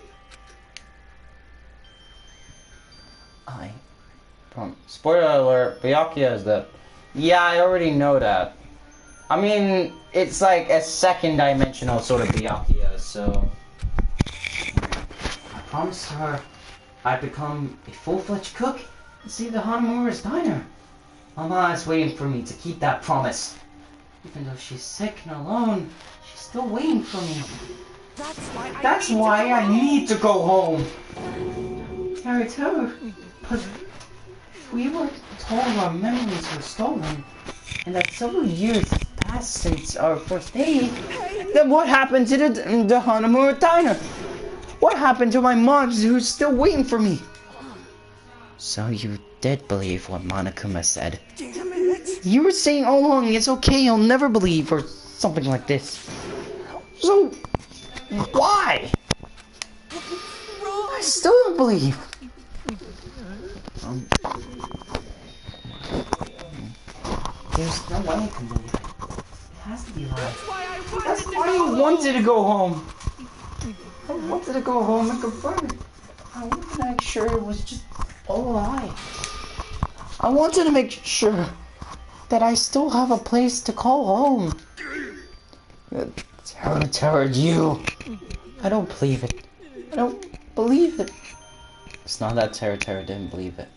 Spoiler alert, Byakuya is dead. Yeah, I already know that. I mean, it's like a second dimensional sort of Byakuya, so... I promised her I'd become a full-fledged cook and save the Hanamura's diner. Mama is waiting for me to keep that promise. Even though she's sick and alone, she's still waiting for me. That's why I need to go home. Terra, but we were told our memories were stolen, and that several years have passed since our first date. Then what happened to the Hanamura diner? What happened to my mom who's still waiting for me? So you did believe what Monokuma said. Damn it! You were saying all along it's okay, you'll never believe, or something like this. So, why? I still don't believe. There's no way I can believe it. It has to be lies. That's why I wanted to go home. I wanted to go home and confirm it. I wanted to make sure it was just all a lie. I wanted to make sure that I still have a place to call home. Terra, you. I don't believe it. I don't believe it. It's not that Terra didn't believe it.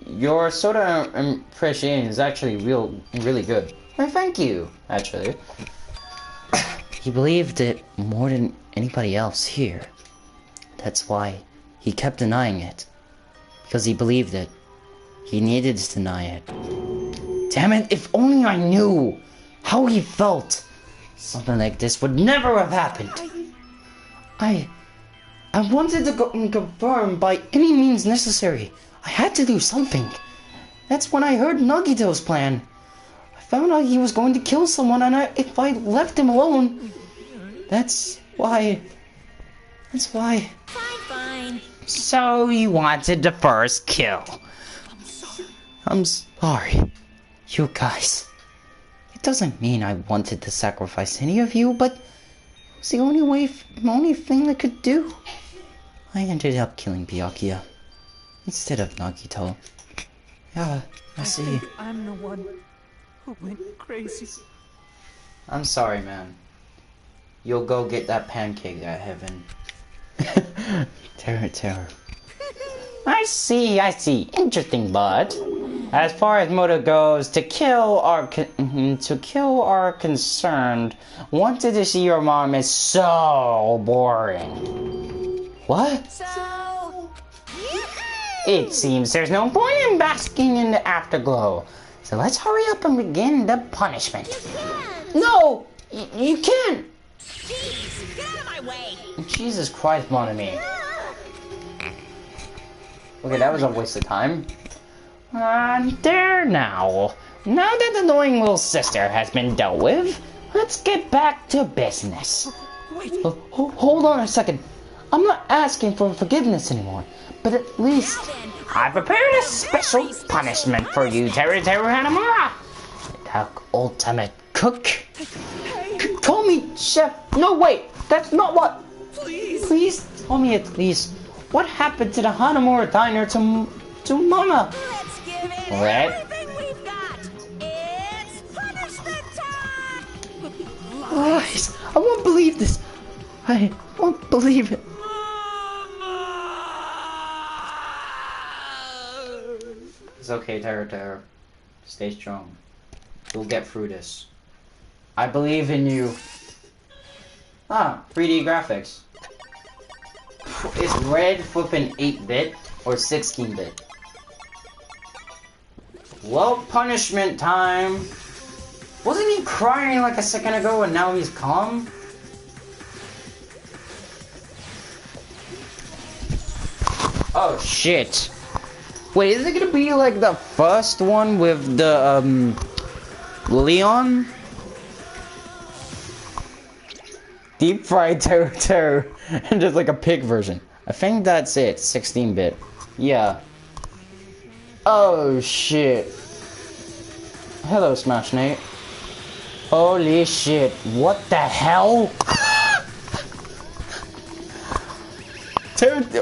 Your soda impression is actually really good. Well, thank you, actually. He believed it more than anybody else here. That's why he kept denying it. Because he believed it. He needed to deny it. Damn it, if only I knew how he felt. Something like this would never have happened. I wanted to go and confirm by any means necessary. I had to do something. That's when I heard Nagito's plan. I found out he was going to kill someone, and if I left him alone, that's why. Fine. So you wanted the first kill. I'm sorry. You guys. It doesn't mean I wanted to sacrifice any of you, but it was the only thing I could do. I ended up killing Byakuya instead of Nagito. Yeah, I see. I think I'm the one who went crazy. I'm sorry, man. You'll go get that pancake at heaven. Terror. I see. Interesting, but as far as motive goes, to kill are concerned, wanted to see your mom is so boring. What? It seems there's no point in basking in the afterglow. So let's hurry up and begin the punishment. No! You can't! Jeez, get out of my way! Jesus Christ, mon ami. Okay, that was a waste of time. There now. Now that the annoying little sister has been dealt with, let's get back to business. Hold on a second. I'm not asking for forgiveness anymore, but at least I prepared a special punishment for you, Teru Hanamura. The ultimate cook. Call me chef. No, wait. That's not what. Please tell me at least what happened to the Hanamura diner to Mama. Let's give it everything we've got. It's punishment time. Lies. I won't believe this. I won't believe it. It's okay, Terra. Stay strong. You'll get through this. I believe in you. 3D graphics. Is red flipping 8-bit or 16-bit? Well, punishment time. Wasn't he crying like a second ago and now he's calm? Oh shit. Wait, is it gonna be like the first one with the Leon? Deep fried terror and just like a pig version. I think that's it. 16-bit. Yeah. Oh shit. Hello, Smash Nate. Holy shit. What the hell?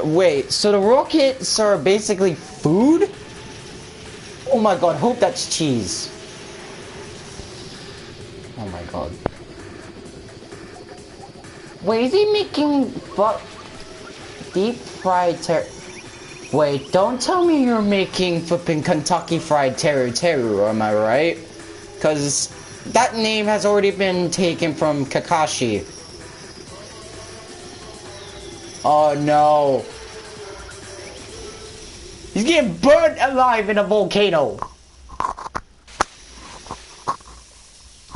Wait, so the rockets are basically food? Oh my god, hope that's cheese. Oh my god. Wait, is he making deep fried Wait, don't tell me you're making flipping Kentucky Fried Teru, am I right? Cause that name has already been taken from Kakashi. Oh no. He's getting burnt alive in a volcano.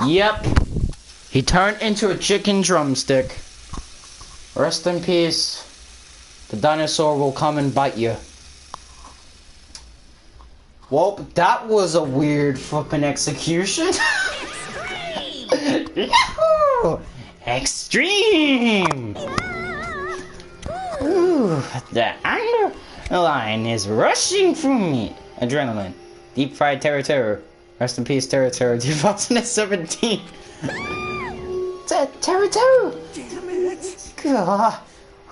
Yep. He turned into a chicken drumstick. Rest in peace. The dinosaur will come and bite you. Well, that was a weird flipping execution. Extreme! Ooh, the underline is rushing through me. Adrenaline. Deep fried terror. Rest in peace, terror. 2017. Terror. Damn it. God,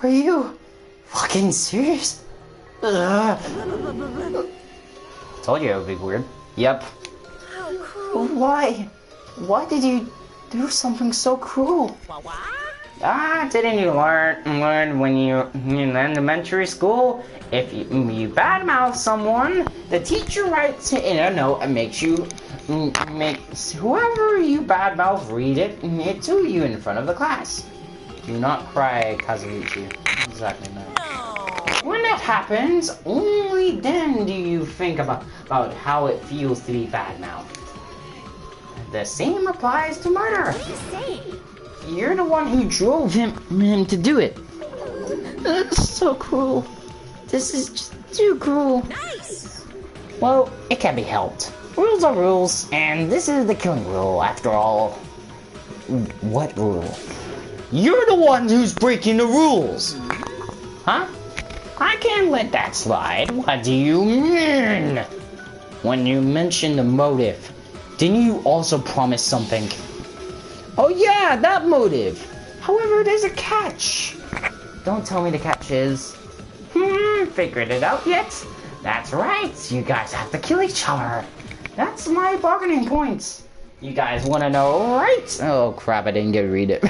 are you fucking serious? Told you it would be weird. Yep. How cruel. Why? Why did you do something so cruel? Didn't you learn when you in elementary school? If you badmouth someone, the teacher writes it in a note and makes you whoever you badmouth read it to you in front of the class. Do not cry, Kazuichi. Exactly that. When that happens, only then do you think about how it feels to be badmouthed. The same applies to murder. What are you saying? You're the one who drove him to do it. That's so cruel. This is just too cruel. Nice. Well, it can't be helped. Rules are rules, and this is the killing rule, after all. What rule? You're the one who's breaking the rules. Huh? I can't let that slide. What do you mean? When you mentioned the motive, didn't you also promise something? Oh yeah, that motive. However, there's a catch. Don't tell me the catch is... figured it out yet? That's right, you guys have to kill each other. That's my bargaining points. You guys want to know, right? Oh crap, I didn't get to read it.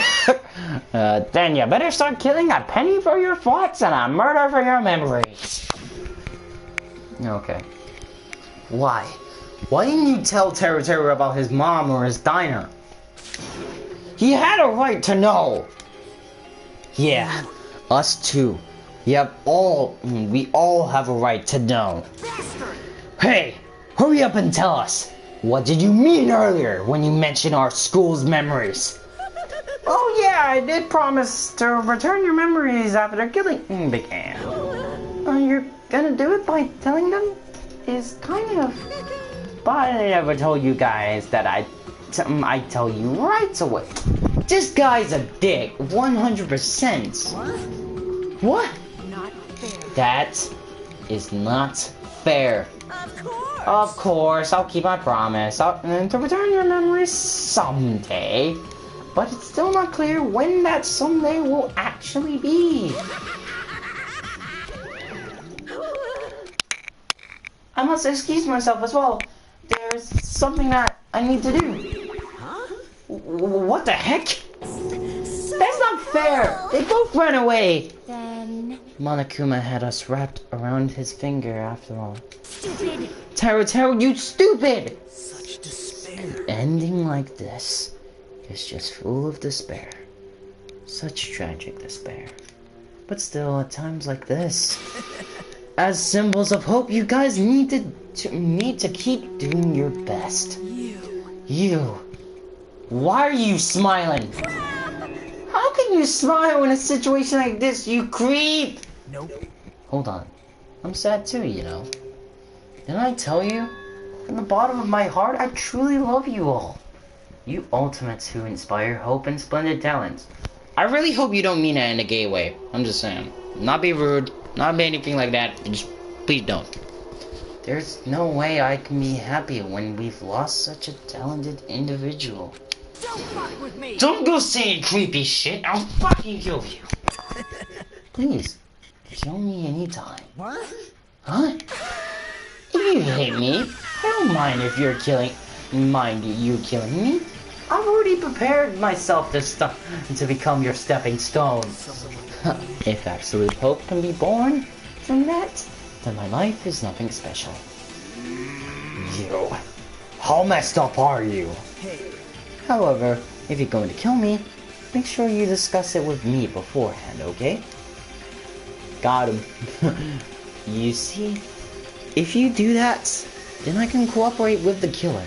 Then you better start killing a penny for your thoughts and a murder for your memories. Okay. Why? Why didn't you tell Teru about his mom or his diner? He had a right to know. Yeah, us too. Yep, we all have a right to know. Hey, hurry up and tell us. What did you mean earlier when you mentioned our school's memories? Oh yeah, I did promise to return your memories after the killing began. You're gonna do it by telling them? Is kind of... But I never told you guys that I tell you right away. This guy's a dick, 100%. What? Not fair. That is not fair. Of course, I'll keep my promise. To return your memories someday. But it's still not clear when that someday will actually be. I must excuse myself as well. There's something that I need to do. Huh? What the heck? That's not fair! They both ran away! Then... Monokuma had us wrapped around his finger after all. Stupid! Teru, you stupid! Such despair. Ending like this is just full of despair. Such tragic despair. But still, at times like this, as symbols of hope, you guys need to keep doing your best. You. Why are you smiling? How can you smile in a situation like this, you creep? Nope. Hold on. I'm sad too, you know. Didn't I tell you? From the bottom of my heart, I truly love you all. You ultimates who inspire hope and splendid talents. I really hope you don't mean it in a gay way. I'm just saying. Not be rude, not be anything like that. Just please don't. There's no way I can be happy when we've lost such a talented individual. Don't fuck with me! Don't go saying creepy shit. I'll fucking kill you. Please, kill me anytime. What? Huh? If you hate me, I don't mind if you're killing. Mind you killing me. I've already prepared myself to become your stepping stone. If absolute hope can be born from that, then my life is nothing special. You, how messed up are you? However, if you're going to kill me, make sure you discuss it with me beforehand, okay? Got him. You see, if you do that, then I can cooperate with the killer.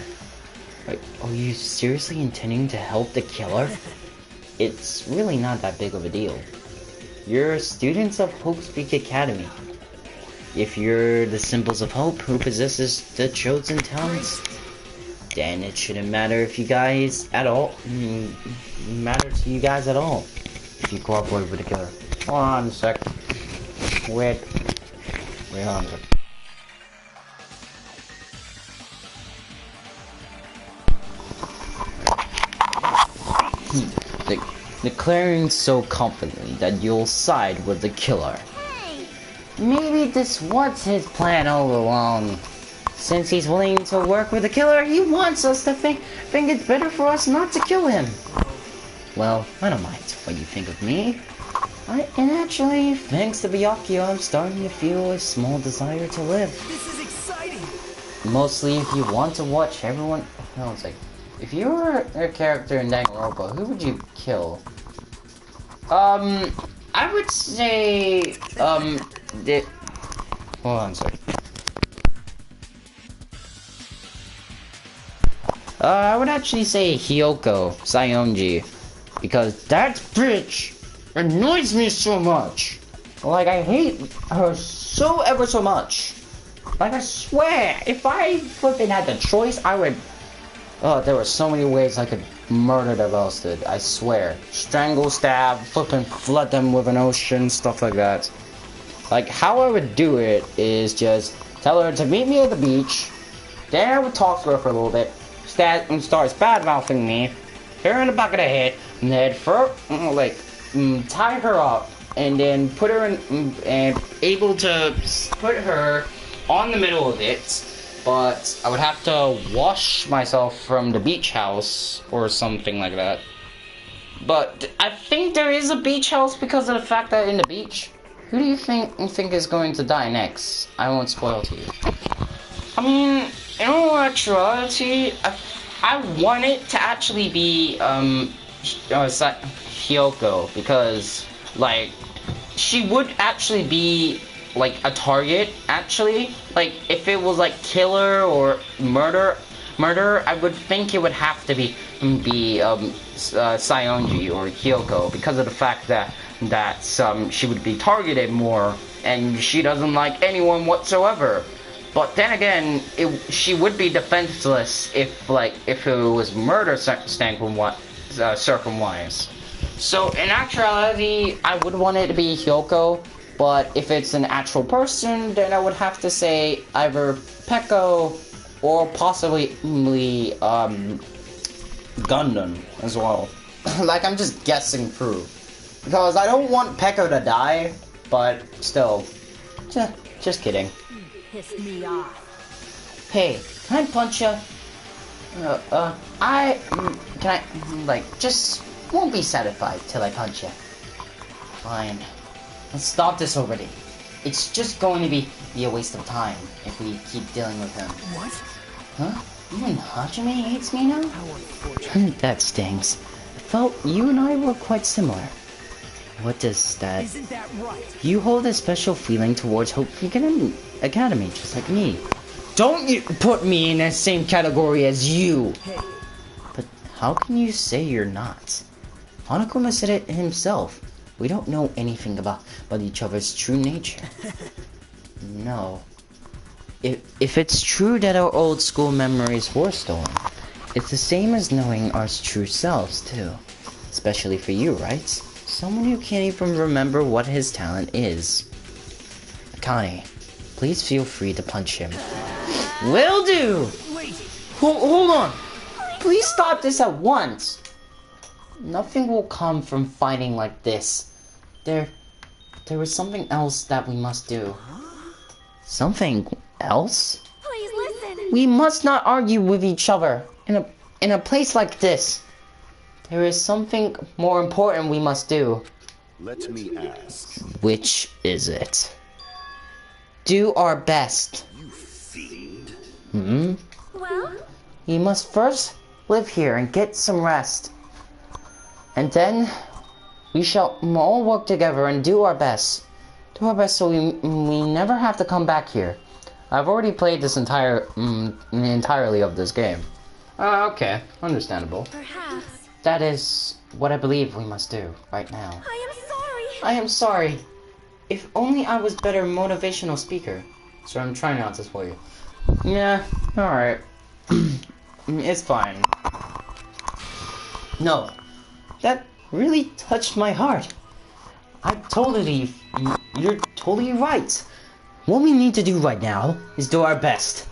Are you seriously intending to help the killer? It's really not that big of a deal. You're students of Hope's Peak Academy. If you're the symbols of hope who possesses the chosen talents, then it shouldn't matter if you guys at all matter to you guys at all if you cooperate with the killer. Hold on a sec. Wait on a sec. Declaring so confidently that you'll side with the killer. Hey! Maybe this was his plan all along. Since he's willing to work with the killer, he wants us to think it's better for us not to kill him. Well, I don't mind what you think of me. And actually, thanks to Byakuya, I'm starting to feel a small desire to live. This is exciting! Mostly if you want to watch everyone... No, it's like... If you were a character in Danganronpa, who would you kill? I would say... Hold on a second. I would actually say Hyoko Sayonji, because that bitch annoys me so much. Like, I hate her so ever so much. Like, I swear, if I flipping had the choice, I would... Oh, there were so many ways I could murder the bastard, I swear. Strangle, stab, flipping flood them with an ocean, stuff like that. Like, how I would do it is just tell her to meet me at the beach, then I would talk to her for a little bit, starts bad-mouthing me, hit her in the back of the head, and then tie her up, and then put her in, and able to put her on the middle of it, but I would have to wash myself from the beach house, or something like that. But I think there is a beach house because of the fact that in the beach, who do you think is going to die next? I won't spoil to you. I mean, in all actuality, I want it to actually be, Hyoko, because, like, she would actually be, like, a target, actually. Like, if it was, like, killer or murder, I would think it would have to be Sayonji or Hyoko, because of the fact that she would be targeted more, and she doesn't like anyone whatsoever. But then again, she would be defenseless if it was murder circum-wise. So in actuality, I would want it to be Hyoko, but if it's an actual person, then I would have to say either Peko or possibly Gundam as well. Like, I'm just guessing through. Because I don't want Peko to die, but still, just kidding. Pissed me off. Hey, can I punch ya? Just won't be satisfied till I punch ya. Fine. Let's stop this already. It's just going to be a waste of time if we keep dealing with him. What? Huh? Even Hajime hates me now? That stings. I felt you and I were quite similar. What does that... Isn't that right? You hold a special feeling towards Hope Academy, just like me. Don't you put me in the same category as you! Hey. But how can you say you're not? Hanakuma said it himself. We don't know anything about each other's true nature. No. If it's true that our old school memories were stolen, it's the same as knowing our true selves, too. Especially for you, right? Someone who can't even remember what his talent is. Akane, please feel free to punch him. Will do! Hold on! Please stop this at once! Nothing will come from fighting like this. There is something else that we must do. Something else? Please listen. We must not argue with each other in a place like this. There is something more important we must do. Let me ask. Which is it? Do our best. You fiend. Well? We must first live here and get some rest. And then we shall all work together and do our best. Do our best so we never have to come back here. I've already played this entirely of this game. Okay, understandable. Perhaps. That is what I believe we must do right now. I am sorry. I am sorry. If only I was better motivational speaker. So I'm trying not to spoil you. Yeah, alright. It's fine. No. That really touched my heart. You're totally right. What we need to do right now is do our best.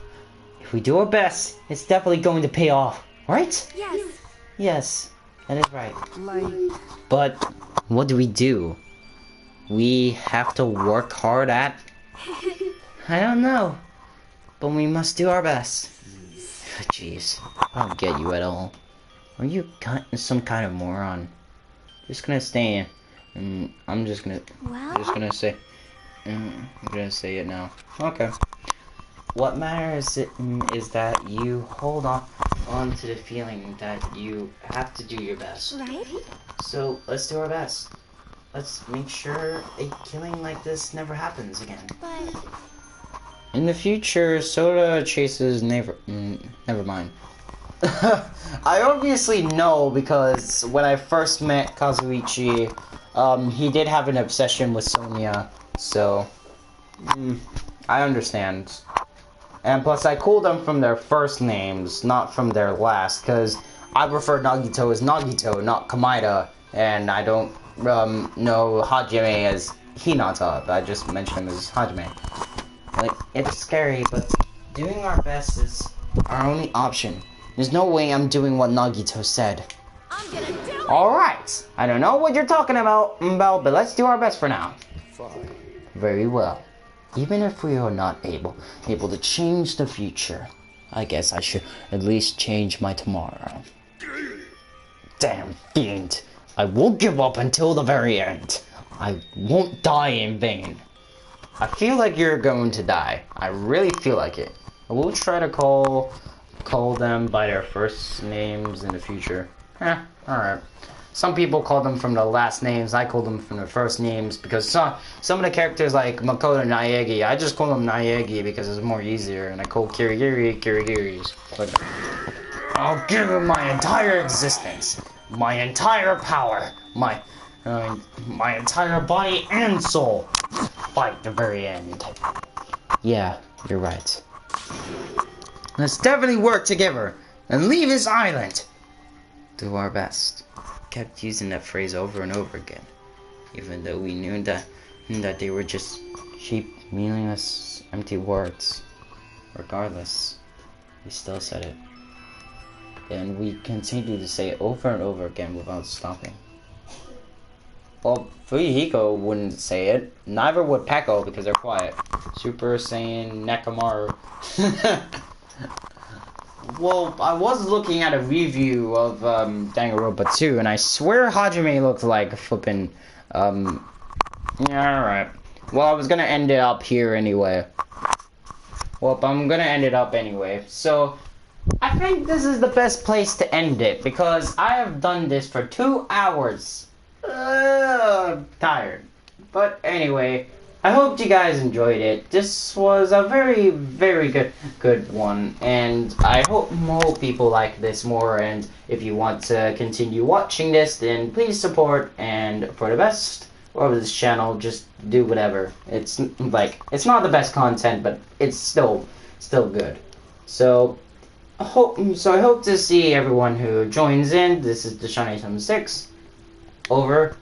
If we do our best, it's definitely going to pay off, right? Yes. Yes, that is right. But what do? We have to work hard at? I don't know. But we must do our best. Jeez, I don't get you at all. Are you some kind of moron? Just gonna stay in. I'm just gonna say. I'm gonna say it now. Okay. What matters is that you hold on to the feeling that you have to do your best. Right? So let's do our best. Let's make sure a killing like this never happens again. But in the future, Soda chases never mind. I obviously know because when I first met Kazuichi, he did have an obsession with Sonia, so I understand. And plus, I called them from their first names, not from their last, because I prefer Nagito as Nagito, not Kamaida, and I don't know Hajime as Hinata. I just mentioned him as Hajime. Like, it's scary, but doing our best is our only option. There's no way I'm doing what Nagito said. I'm gonna do it. Alright, I don't know what you're talking about, but let's do our best for now. Fine. Very well. Even if we are not able to change the future, I guess I should at least change my tomorrow. Damn fiend. I won't give up until the very end. I won't die in vain. I feel like you're going to die. I really feel like it. I will try to call them by their first names in the future. Alright. Some people call them from the last names. I call them from their first names because some of the characters like Makoto Naegi, I just call them Naegi because it's more easier, and I call Kirigiris. But I'll give him my entire existence, my entire power, my entire body and soul. Fight the very end. Yeah, you're right. Let's definitely work together and leave this island. Do our best. Kept using that phrase over and over again, even though we knew that they were just cheap, meaningless, empty words. Regardless, we still said it, and we continued to say it over and over again without stopping. Well, Fuyuhiko wouldn't say it, neither would Peko because they're quiet. Super Saiyan Nekamaru. Well, I was looking at a review of Danganronpa 2, and I swear Hajime looked like flippin', yeah, alright. Well, I was gonna end it up here anyway. Well, I'm gonna end it up anyway. So, I think this is the best place to end it, because I have done this for 2 hours. Tired. But anyway, I hope you guys enjoyed it. This was a very, very good one, and I hope more people like this more, and if you want to continue watching this, then please support, and for the best of this channel, just do whatever. It's like, it's not the best content, but it's still good. So I hope to see everyone who joins in. This is the Shiny 76. Over.